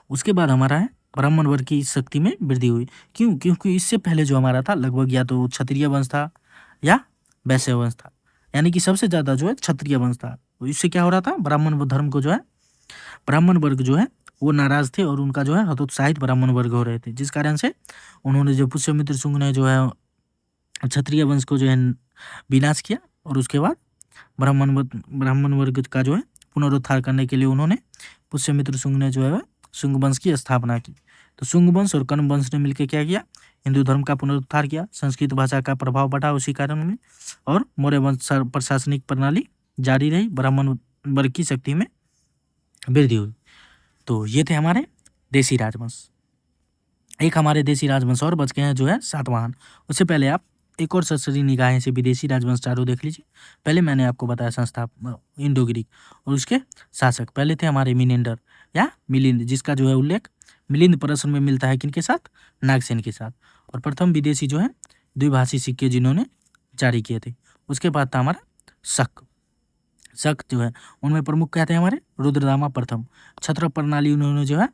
उसके बाद हमारा है ब्राह्मण वर्ग की शक्ति में वृद्धि हुई। क्यों? क्योंकि इससे पहले जो हमारा था लगभग या तो क्षत्रिय वंश था या वैश्य वंश था, यानी कि सबसे ज्यादा जो है क्षत्रिय वंश था। तो इससे क्या हो रहा था? ब्राह्मण धर्म को जो है ब्राह्मण वर्ग जो है वो नाराज थे और उनका जो है हतोत्साहित ब्राह्मण वर्ग हो रहे थे, जिस कारण से उन्होंने जो पुष्यमित्र शुंग ने जो है क्षत्रिय वंश को जो है विनाश किया। और उसके बाद ब्राह्मण वर्ग का जो है पुनरुद्धार करने के लिए उन्होंने पुष्यमित्र शुंग ने जो है शुंग वंश की स्थापना की। तो शुंग वंश और कण्व वंश ने मिलकर क्या किया? हिंदू धर्म का पुनरुद्धार किया, संस्कृत भाषा का प्रभाव बढ़ा उसी कारण में, और मौर्य वंश प्रशासनिक प्रणाली जारी रही, ब्राह्मण वर्ग की शक्ति में वृद्धि हुई। तो ये थे हमारे देसी राजवंश। एक हमारे देसी राजवंश और बच गए हैं जो है सातवाहन। उससे पहले आप एक और सरसरी निगाहें से विदेशी राजवंश चारों देख लीजिए। पहले मैंने आपको बताया संस्था इंडो ग्रीक, और उसके शासक पहले थे हमारे मिनेंडर या मिलिंद, जिसका जो है उल्लेख मिलिंद प्रश्न में मिलता है किनके साथ, नागसेन के साथ। और प्रथम विदेशी जो है द्विभाषी सिक्के जिन्होंने जारी किए थे। उसके बाद था हमारा शक। शक जो है उनमें प्रमुख क्या थे हमारे, रुद्रदामा प्रथम। छत्र प्रणाली उन्होंने जो है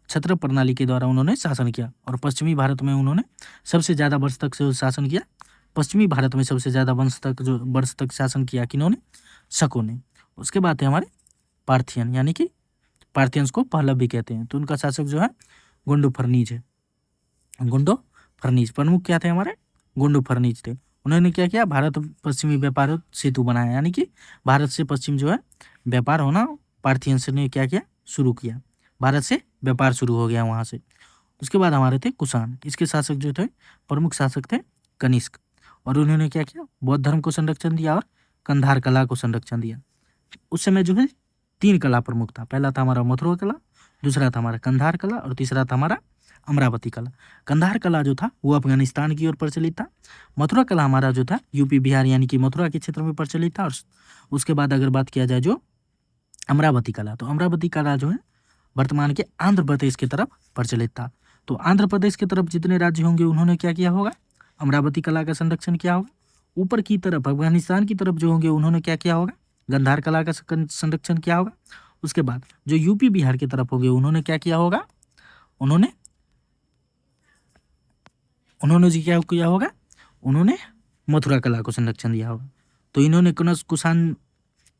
छत्र प्रणाली के द्वारा उन्होंने शासन किया, और पश्चिमी भारत में उन्होंने सबसे ज़्यादा वर्ष तक से शासन किया। पश्चिमी भारत में सबसे ज़्यादा वर्ष तक शासन किया किन्होंने, शकों ने। उसके बाद थे हमारे पार्थियन, यानी कि पार्थियंस को पहलव भी कहते हैं। तो उनका शासक जो है गुंडुफर्नीज है। गुंडुफर्नीज प्रमुख क्या थे हमारे, गुंडुफर्नीज थे। उन्होंने क्या किया, भारत पश्चिमी व्यापार सेतु बनाया, यानी कि भारत से पश्चिम जो है व्यापार होना पार्थियंस ने क्या किया, शुरू किया। भारत से व्यापार शुरू हो गया वहाँ से। उसके बाद हमारे थे कुषाण। इसके शासक जो थे, प्रमुख शासक थे कनिष्क, और उन्होंने क्या किया, बौद्ध धर्म को संरक्षण दिया और कंधार कला को संरक्षण दिया। उस समय जो है 3 कला प्रमुख था। पहला था हमारा मथुरा कला, दूसरा था हमारा कंधार कला, और तीसरा था हमारा अमरावती कला। कंधार कला जो था वो अफगानिस्तान की ओर प्रचलित था। मथुरा कला हमारा जो था यूपी बिहार यानी कि मथुरा के क्षेत्र में प्रचलित था। और उसके बाद अगर बात किया जाए जो अमरावती कला, तो अमरावती कला जो है वर्तमान के आंध्र प्रदेश की तरफ प्रचलित था। तो आंध्र प्रदेश की तरफ जितने राज्य होंगे उन्होंने क्या किया होगा, अमरावती कला का संरक्षण किया होगा। ऊपर की तरफ अफगानिस्तान की तरफ जो होंगे उन्होंने क्या किया होगा, गंधार कला का संरक्षण किया होगा। उसके बाद जो यूपी बिहार की तरफ होंगे उन्होंने क्या किया होगा, उन्होंने जी क्या किया होगा, उन्होंने मथुरा कला को संरक्षण दिया होगा। तो इन्होंने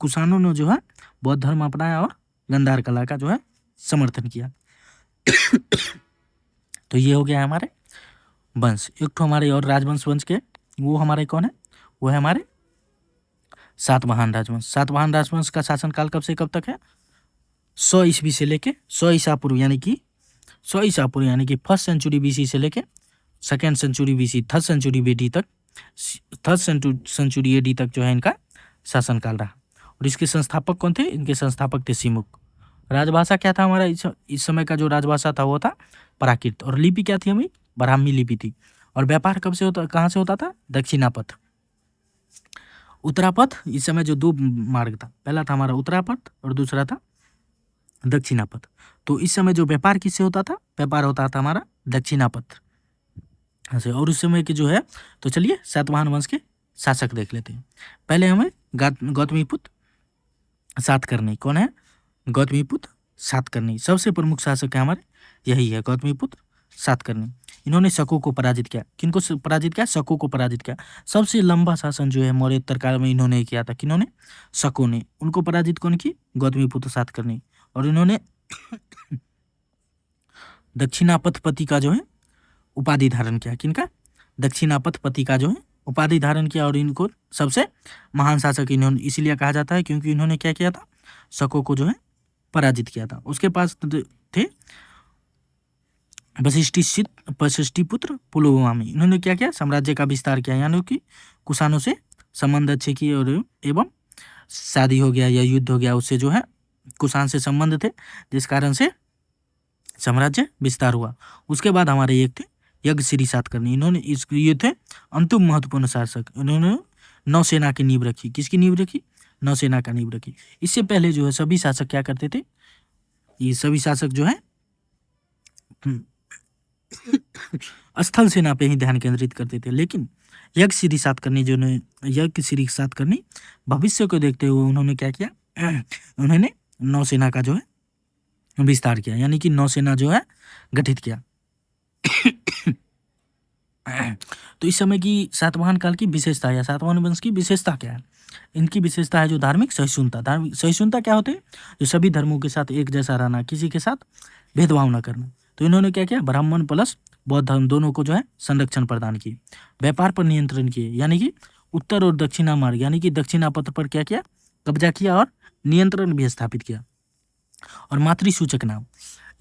कुषाणों ने जो है बौद्ध धर्म अपनाया और गंधार कला का जो है समर्थन किया। तो ये हो गया हमारे वंश। एक तो हमारे और राजवंश वंश के, वो हमारे कौन है, वो है हमारे सातवाहन राजवंश। सातवाहन राजवंश का शासनकाल कब से कब तक है, 100 ईस्वी से लेके 100 ईसा पूर्व यानी कि 100 ईसा पूर्व यानी कि 1st सेंचुरी बीसी से लेके 2nd century BC 3rd century BD तक 3rd सेंचुरी एडी तक जो है इनका शासनकाल रहा। और इसके संस्थापक कौन थे, इनके संस्थापक थे सिमुक। राजभाषा क्या था हमारा, इस समय का जो राजभाषा था वो था प्राकृत, और लिपि क्या थी हमें, ब्राह्मी लिपि थी। और व्यापार कब से होता, कहाँ से होता था, दक्षिणापथ। उत्तरापथ इस समय जो 2 मार्ग था, पहला था हमारा उत्तरापथ और दूसरा था दक्षिणापथ। तो इस समय जो व्यापार किससे होता था, व्यापार होता था हमारा दक्षिणापथ से। और उस समय के जो है, तो चलिए सातवाहन वंश के शासक देख लेते हैं। पहले हमें गौतमीपुत्र सातकर्णी, कौन है, गौतमीपुत्र सातकर्णी सबसे प्रमुख शासक है हमारे, यही है गौतमीपुत्र सातकर्णी। इन्होंने शकों को पराजित किया। किनको पराजित किया, शकों को पराजित किया। सबसे लंबा शासन जो है मौर्योत्तर काल में इन्होंने किया था, किन्होंने, शकों ने। उनको पराजित कौन की, गौतमीपुत्र सातकर्णी। और इन्होंने दक्षिणापथपति का जो है उपाधि धारण किया। किनका, दक्षिणापथपति का जो है उपाधि धारण किया। और इनको सबसे महान शासक इन्होंने इसलिए कहा जाता है क्योंकि इन्होंने क्या किया था, शकों को जो है पराजित किया था। उसके पास थे वशिष्ठिपुत्र पुलुमामी। इन्होंने क्या किया, साम्राज्य का विस्तार किया, यानी कि कुषाणों से संबंध अच्छे किए, और एवं शादी हो गया या युद्ध हो गया, उससे जो है कुषाण से संबंध थे, जिस कारण से साम्राज्य विस्तार हुआ। उसके बाद हमारे एक थे यज्ञश्री सातकर्णी। इन्होंने ये थे अंतिम महत्वपूर्ण शासक। इन्होंने नौसेना की नींव रखी। किसकी नींव रखी, नौसेना का नींव रखी। इससे पहले जो है सभी शासक क्या करते थे, ये सभी शासक जो है स्थल सेना पे ही ध्यान केंद्रित करते थे। लेकिन यज्ञश्री सातकर्णी भविष्य को देखते हुए उन्होंने क्या किया, उन्होंने नौसेना का जो है विस्तार किया, यानी कि नौसेना जो है गठित किया। तो इस समय की सातवाहन काल की विशेषता या सातवाहन वंश की विशेषता क्या है, इनकी विशेषता है जो धार्मिक सहिष्णुता। धार्मिक सहिष्णुता क्या होते हैं, जो सभी धर्मों के साथ एक जैसा रहना, किसी के साथ भेदभाव न करना। तो इन्होंने क्या किया, ब्राह्मण प्लस बौद्ध धर्म दोनों को जो है संरक्षण प्रदान किए। व्यापार पर नियंत्रण किए, यानी कि उत्तर और दक्षिणा मार्ग यानी कि दक्षिणापथ पर क्या किया, कब्जा किया और नियंत्रण भी स्थापित किया। और मातृसूचक नाम,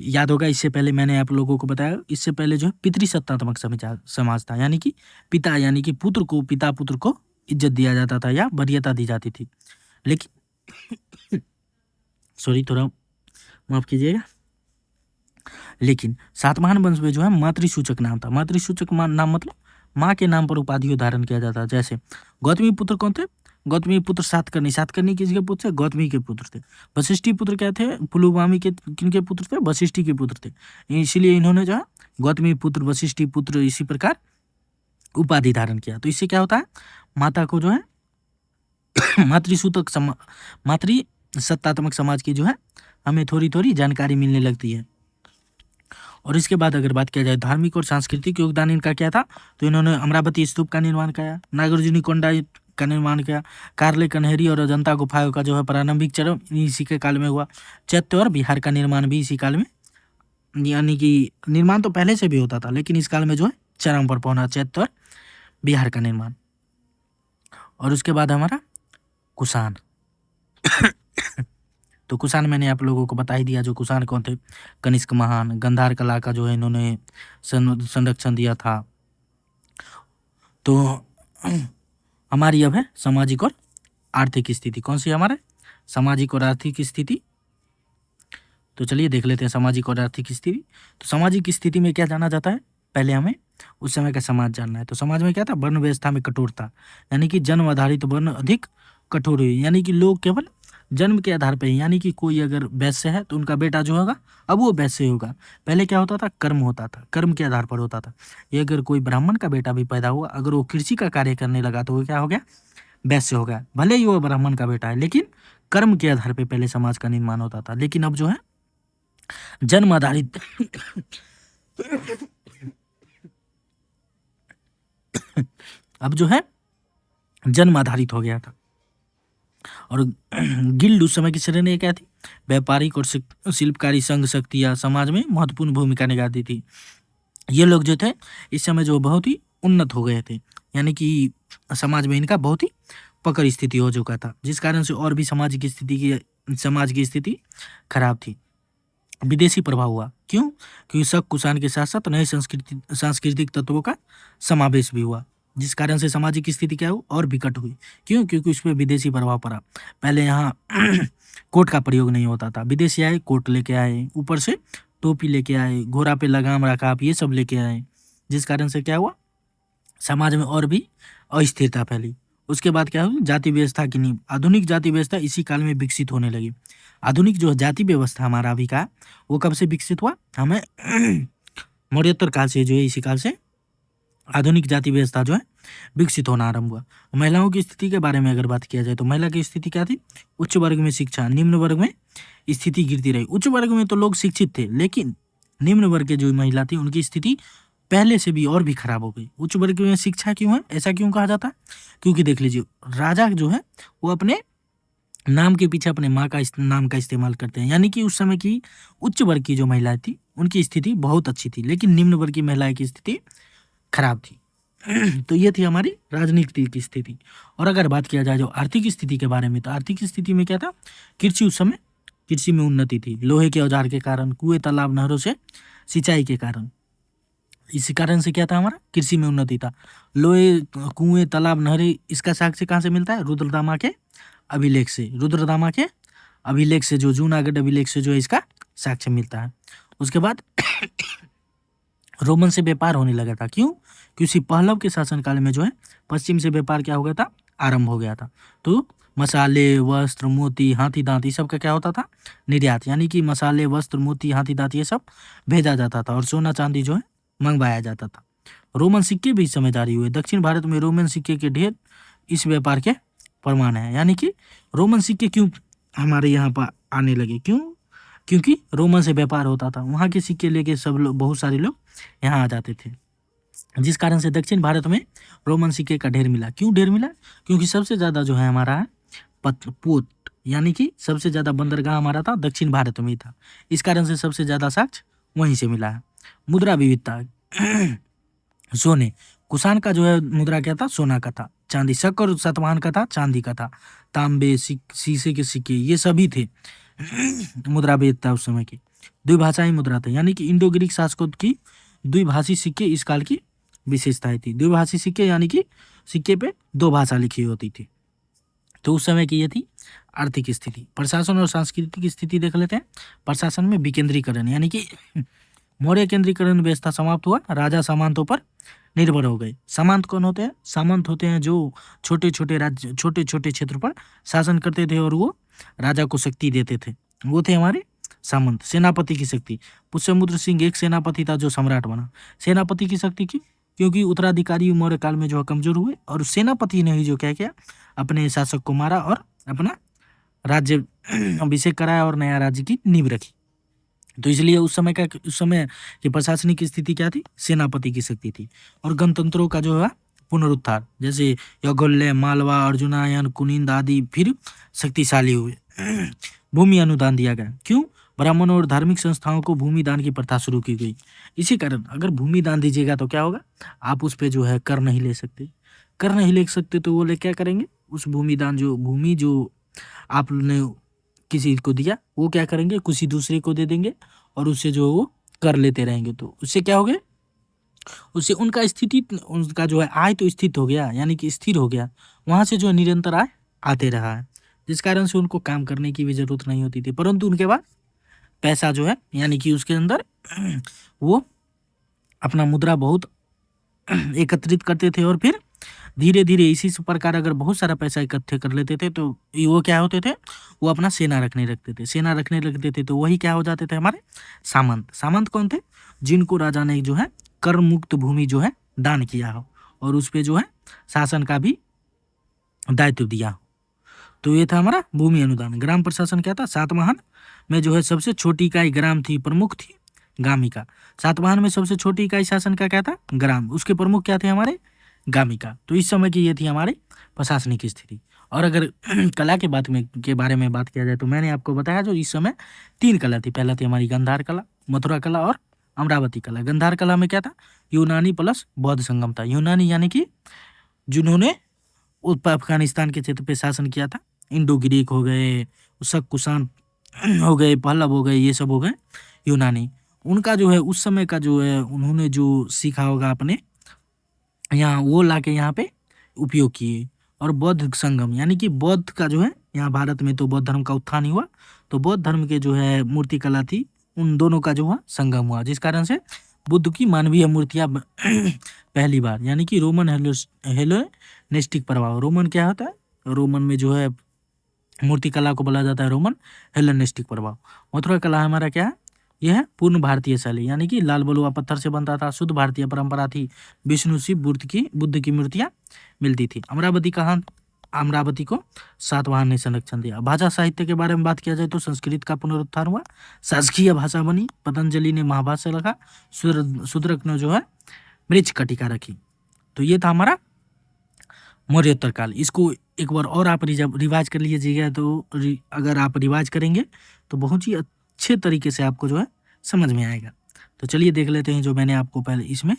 याद होगा इससे पहले मैंने आप लोगों को बताया, इससे पहले जो है पितृसत्तात्मक समाज था, यानी कि पिता यानी कि पुत्र को, पिता पुत्र को इज्जत दिया जाता था या वरीयता दी जाती थी। लेकिन सॉरी थोड़ा माफ कीजिएगा। लेकिन सातवाहन वंश में जो है मातृसूचक नाम था। मातृसूचक नाम मतलब माँ के नाम पर उपाधि धारण किया जाता। जैसे गौतमी पुत्र कौन थे? गौतमी पुत्र सातकर्णी। सातकर्णी किसके पुत्र थे? गौतमी के पुत्र थे। वशिष्ठी पुत्र क्या थे? पुलुमावी के किनके पुत्र थे? वशिष्ठी के पुत्र थे। इसीलिए इन्होंने जो है गौतमी पुत्र, वशिष्ठी पुत्र, इसी प्रकार उपाधि धारण किया। तो इससे क्या होता है, माता को जो है मातृ सत्तात्मक समाज की जो है हमें थोड़ी थोड़ी जानकारी मिलने लगती है। और इसके बाद अगर बात किया जाए धार्मिक और सांस्कृतिक योगदान इनका क्या था, तो इन्होंने अमरावती स्तूप का निर्माण किया, नागार्जुनी कोंडा का निर्माण किया, कार्ले कन्हेरी और अजंता गुफाओं का जो है प्रारंभिक चरण इसी के काल में हुआ। चैत्य और बिहार का निर्माण भी इसी काल में, यानी कि निर्माण तो पहले से भी होता था, लेकिन इस काल में जो है चरम पर पहुंचा चैत्य और बिहार का निर्माण। और उसके बाद हमारा कुषाण। तो कुषाण मैंने आप लोगों को बता ही दिया। जो कुषाण कौन थे? कनिष्क महान। गंधार कला का जो है इन्होंने संरक्षण दिया था। तो हमारी अब है सामाजिक और आर्थिक स्थिति। कौन सी हमारे? सामाजिक और आर्थिक स्थिति। तो चलिए देख लेते हैं सामाजिक और आर्थिक स्थिति। तो सामाजिक स्थिति में क्या जाना जाता है? पहले हमें उस समय का समाज जानना है। तो समाज में क्या था? वर्ण व्यवस्था में कठोरता, यानी कि जन्म आधारित वर्ण अधिक कठोर हुई, यानी कि लोग केवल जन्म के आधार पर ही, यानी कि कोई अगर वैश्य है तो उनका बेटा जो होगा अब वो वैश्य होगा। पहले क्या होता था? कर्म होता था, कर्म के आधार पर होता था। ये अगर कोई ब्राह्मण का बेटा भी पैदा हुआ, अगर वो कृषि का कार्य करने लगा तो वो क्या हो गया? वैश्य हो गया। भले ही वो ब्राह्मण का बेटा है, लेकिन कर्म के आधार पर पहले समाज का निर्माण होता था। लेकिन अब जो है जन्म आधारित अब जो है जन्म आधारित हो गया था। और गिल्ड उस समय की श्रेणी क्या थी? व्यापारिक और शिल्पकारी संघ शक्तियां समाज में महत्वपूर्ण भूमिका निभाती थी। ये लोग जो थे इस समय जो बहुत ही उन्नत हो गए थे, यानी कि समाज में इनका बहुत ही पकड़ स्थिति हो चुका था, जिस कारण से और भी समाज की स्थिति खराब थी। विदेशी प्रभाव हुआ। क्यों? क्योंकि शक कुषाण के साथ साथ नए सांस्कृतिक तत्वों का समावेश भी हुआ, जिस कारण से सामाजिक स्थिति क्या हुई? और विकट हुई। क्यों? क्योंकि उस पर विदेशी प्रभाव पड़ा। पहले यहाँ कोट का प्रयोग नहीं होता था, विदेशी आए कोट लेके आए, ऊपर से टोपी लेके आए, घोड़ा पे लगाम रकाब ये सब लेके आए, जिस कारण से क्या हुआ? समाज में और भी अस्थिरता फैली। उसके बाद क्या हुई? जाति व्यवस्था की नींव। आधुनिक जाति व्यवस्था इसी काल में विकसित होने लगी। आधुनिक जो जाति व्यवस्था हमारा अभी का, वो कब से विकसित हुआ? हमें मौर्योत्तर काल से जो है, इसी काल से आधुनिक जाति व्यवस्था जो है विकसित होना आरंभ हुआ। महिलाओं की स्थिति के बारे में अगर बात किया जाए तो महिला की स्थिति क्या थी? उच्च वर्ग में शिक्षा, निम्न वर्ग में स्थिति गिरती रही। उच्च वर्ग में तो लोग शिक्षित थे, लेकिन निम्न वर्ग के जो महिला थी उनकी स्थिति पहले से भी और भी खराब हो गई। उच्च वर्ग में शिक्षा क्यों है? ऐसा क्यों कहा जाता है? क्योंकि देख लीजिए, राजा जो है वो अपने नाम के पीछे अपने माँ का नाम का इस्तेमाल करते हैं, यानी कि उस समय की उच्च वर्ग की जो महिलाएं थी उनकी स्थिति बहुत अच्छी थी, लेकिन निम्न वर्ग की महिलाएं की स्थिति खराब थी। तो ये थी हमारी राजनीतिक स्थिति। और अगर बात किया जाए जो आर्थिक स्थिति के बारे में, तो आर्थिक स्थिति में क्या था? कृषि, उस समय कृषि में उन्नति थी, लोहे के औजार के कारण, कुएं तालाब नहरों से सिंचाई के कारण। इसी कारण से क्या था? हमारा कृषि में उन्नति था। लोहे, कुएं, तालाब, नहरें, इसका साक्ष्य कहाँ से मिलता है? रुद्रदामा के अभिलेख से। रुद्रदामा के अभिलेख से, जो जूनागढ़ अभिलेख से जो है इसका साक्ष्य मिलता है। उसके बाद रोमन से व्यापार होने लगा था। क्यों? क्योंकि पहलव के शासनकाल में जो है पश्चिम से व्यापार क्या हो गया था? आरंभ हो गया था। तो मसाले, वस्त्र, मोती, हाथी दांत, ये सब का क्या होता था? निर्यात, यानी कि मसाले, वस्त्र, मोती, हाथी दांत ये सब भेजा जाता था, और सोना चांदी जो है मंगवाया जाता था। रोमन सिक्के भी इस समय जारी हुए। दक्षिण भारत में रोमन सिक्के के ढेर इस व्यापार के प्रमाण है। यानी कि रोमन सिक्के क्यों हमारे यहाँ पर आने लगे? क्यों? क्योंकि रोमन से व्यापार होता था, वहाँ के सिक्के लेके सब लोग, बहुत सारे लोग यहाँ आ जाते थे, जिस कारण से दक्षिण भारत में रोमन सिक्के का ढेर मिला। क्यों ढेर मिला? क्योंकि सबसे ज़्यादा जो है हमारा है पोर्ट, यानी कि सबसे ज़्यादा बंदरगाह हमारा था दक्षिण भारत में ही था, इस कारण से सबसे ज़्यादा साक्ष्य वहीं से मिला है। मुद्रा विविधता, सोने, कुषाण का जो है मुद्रा क्या था? सोना का था। चांदी, शक और सातवाहन का था चांदी का था। तांबे, शीशे के सिक्के ये सभी थे मुद्रा विविधता उस समय की। द्विभाषाई मुद्रा थे, यानी कि इंडो ग्रीक शासकों की द्विभाषी सिक्के इस काल की विशेषताएं थी। द्विभाषी सिक्के यानी कि सिक्के पे दो भाषा लिखी होती थी। तो उस समय की ये थी आर्थिक स्थिति। प्रशासन और सांस्कृतिक स्थिति देख लेते हैं। प्रशासन में विकेंद्रीकरण, यानी कि मौर्य केंद्रीकरण व्यवस्था समाप्त हुआ, राजा सामंतों पर निर्भर हो गए। सामंत कौन होते हैं? सामंत होते हैं जो छोटे छोटे राज्य, छोटे छोटे क्षेत्र पर शासन करते थे और वो राजा को शक्ति देते थे, वो थे हमारे सामंत। सेनापति की शक्ति, पुष्यमुद्र सिंह एक सेनापति था जो सम्राट बना। सेनापति की शक्ति की, क्योंकि उत्तराधिकारी मौर्य काल में जो है कमजोर हुए और सेनापति ने ही जो क्या किया, अपने शासक को मारा और अपना राज्य अभिषेक कराया और नया राज्य की नींव रखी। तो इसलिए उस समय की प्रशासनिक स्थिति क्या थी? सेनापति की शक्ति थी। और गणतंत्रों का जो है पुनरुत्थान, जैसे यौगल्य, मालवा, अर्जुनायन, कुनिंद आदि फिर शक्तिशाली हुए। भूमि अनुदान दिया गया। क्यों? ब्राह्मणों और धार्मिक संस्थाओं को भूमि दान की प्रथा शुरू की गई। इसी कारण अगर भूमि दान दीजिएगा तो क्या होगा, आप उस पर जो है कर नहीं ले सकते। कर नहीं ले सकते तो वो ले क्या करेंगे, उस भूमि दान जो भूमि जो आपने किसी को दिया वो क्या करेंगे, किसी दूसरे को दे देंगे और उससे जो वो कर लेते रहेंगे। तो उससे क्या हो गया, उससे उनका स्थिति, उनका जो है आय तो स्थित हो गया, यानी कि स्थिर हो गया। वहां से जो है निरंतर आय आते रहा है, जिस कारण से उनको काम करने की भी जरूरत नहीं होती थी। परंतु उनके बाद पैसा जो है, यानी कि उसके अंदर वो अपना मुद्रा बहुत एकत्रित करते थे और फिर धीरे धीरे इसी प्रकार अगर बहुत सारा पैसा इकट्ठे कर लेते थे तो वो क्या होते थे, वो अपना सेना रखने लगते थे। सेना रखने लगते थे तो वही क्या हो जाते थे, हमारे सामंत। सामंत कौन थे? जिनको राजा ने जो है कर मुक्त भूमि जो है दान किया हो और उस पे जो है शासन का भी दायित्व दिया हो। तो ये था हमारा भूमि अनुदान। ग्राम प्रशासन क्या था? सातवाहन में जो है सबसे छोटी इकाई ग्राम थी, प्रमुख थी गामिका। सातवाहन में सबसे छोटी इकाई शासन का क्या था? ग्राम। उसके प्रमुख क्या थे? हमारे गामिका। तो इस समय की ये थी हमारी प्रशासनिक स्थिति। और अगर कला के बारे में बात किया जाए तो मैंने आपको बताया जो इस समय 3 कला थी। पहला थी हमारी गंधार कला, मथुरा कला और अमरावती कला। गंधार कला में क्या था? यूनानी प्लस बौद्ध संगम था। यूनानी यानी कि जिन्होंने अफगानिस्तान के क्षेत्र पे शासन किया था। इंडो ग्रीक हो गए, शक कुषाण हो गए, पहलव हो गए, ये सब हो गए यूनानी। उनका जो है उस समय का जो है उन्होंने जो सीखा होगा अपने यहाँ, वो लाके यहाँ पे उपयोग किए। और बौद्ध संगम, यानी कि बौद्ध का जो है यहाँ भारत में तो बौद्ध धर्म का उत्थान ही हुआ, तो बौद्ध धर्म के जो है मूर्ति कला थी, उन दोनों का जो हुआ संगम हुआ, जिस कारण से बुद्ध की मानवीय मूर्तियाँ पहली बार, यानी कि रोमन हेलेनिस्टिक प्रभाव। रोमन क्या होता है? रोमन में जो है मूर्ति कला को बोला जाता है रोमन हेलेनिस्टिक प्रभाव। मथुरा कला हमारा क्या है? यह है पूर्ण भारतीय शैली, यानी कि लाल बलुआ पत्थर से बनता था, शुद्ध भारतीय परंपरा थी। विष्णु शिव बुद्ध की मूर्तियां मिलती थी। अमरावती को सातवाहन ने संरक्षण दिया। भाषा साहित्य के बारे में बात किया जाए तो संस्कृत का पुनरुत्थान हुआ, शासकीय भाषा बनी। पतंजलि ने महाभाष्य रखा, शूद्रक ने जो है मृच्छ कटिका रखी। तो ये था हमारा मौर्योत्तर काल। इसको एक बार और आप रिवाज कर लीजिएगा, तो अगर आप रिवाज करेंगे तो बहुत ही अच्छे तरीके से आपको जो है समझ में आएगा। तो चलिए देख लेते हैं जो मैंने आपको पहले इसमें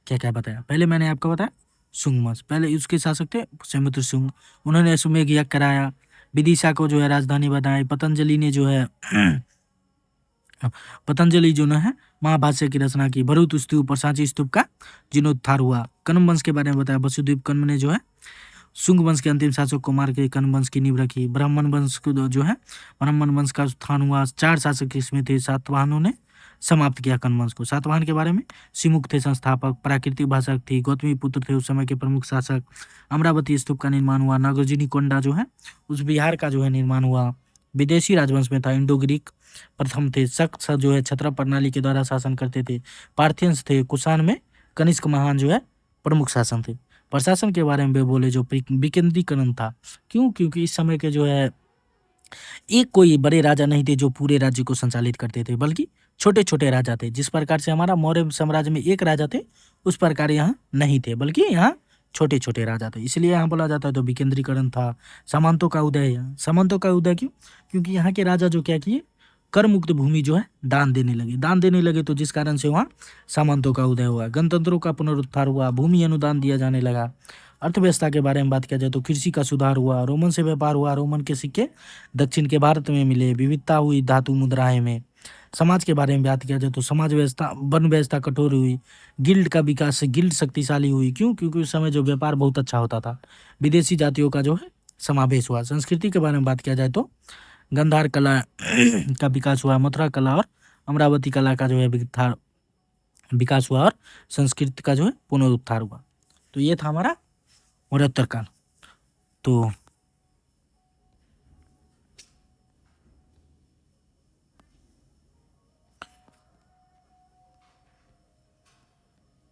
क्या क्या बताया। पहले मैंने आपको बताया शुंग वंश, पहले उसके शासक थे पुष्यमित्र शुंग। उन्होंने अश्वमेध यज्ञ कराया, विदिशा को जो है राजधानी बनाई। पतंजलि ने जो है पतंजलि जो है महाभाष्य की रचना की। भरूत स्तूप और सांची स्तूप का जीर्णोद्धार हुआ। कण्व वंश के बारे में बताया। वसुदेव कण्व ने जो है शुंग वंश के अंतिम शासक को मार के कण्व वंश की नींव रखी। ब्राह्मण वंश को जो है ब्राह्मण वंश का उत्थान हुआ। 4 शासक इसमें थे। सातवाहनों ने समाप्त किया कण्व वंश को। सातवाहन के बारे में सिमुक थे संस्थापक, प्राकृतिक भाषा थी, गौतमी पुत्र थे उस समय के प्रमुख शासक। अमरावती स्तूप का निर्माण हुआ। नागार्जुनी कोंडा जो है उस बिहार का जो है निर्माण हुआ। विदेशी राजवंश में था। इंडो ग्रीक प्रथम थे। शक जो है छत्र प्रणाली के द्वारा शासन करते थे। पार्थियंस थे। कुषाण में कनिष्क महान जो है प्रमुख शासन थे। प्रशासन के बारे में बोले जो विकेंद्रीकरण था। क्यों? क्योंकि इस समय के जो है एक कोई बड़े राजा नहीं थे जो पूरे राज्य को संचालित करते थे, बल्कि छोटे छोटे राजा थे। जिस प्रकार से हमारा मौर्य साम्राज्य में एक राजा थे, उस प्रकार यहाँ नहीं थे, बल्कि यहाँ छोटे छोटे राजा थे। इसलिए यहाँ बोला जाता है तो विकेंद्रीकरण था। सामंतों का उदय। सामंतों का उदय क्यों? क्योंकि यहाँ के राजा जो क्या किए, कर मुक्त भूमि जो है दान देने लगे, तो जिस कारण से वहाँ सामंतों का उदय हुआ। गणतंत्रों का पुनरुत्थान हुआ। भूमि अनुदान दिया जाने लगा। अर्थव्यवस्था के बारे में बात किया जाए तो कृषि का सुधार हुआ। रोमन से व्यापार हुआ। रोमन के सिक्के दक्षिण के भारत में मिले। विविधता हुई धातु मुद्राएं में। समाज के बारे में बात किया जाए तो समाज व्यवस्था, वन व्यवस्था कठोर हुई, गिल्ड का विकास से गिल्ड शक्तिशाली हुई। क्यों? क्योंकि उस समय जो व्यापार बहुत अच्छा होता था, विदेशी जातियों का जो है समावेश हुआ। संस्कृति के बारे में बात किया जाए तो गंधार कला का विकास हुआ, मथुरा कला और अमरावती कला का जो है विकास हुआ और संस्कृति का जो है पुनरुत्थान हुआ। तो ये था हमारा मौर्योत्तर काल।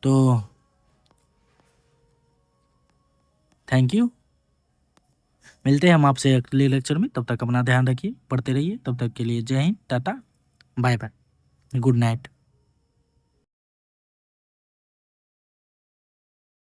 तो थैंक यू। मिलते हैं हम आपसे अगले लेक्चर में। तब तक अपना ध्यान रखिए, पढ़ते रहिए। तब तक के लिए जय Hind, tata, bye bye, good night.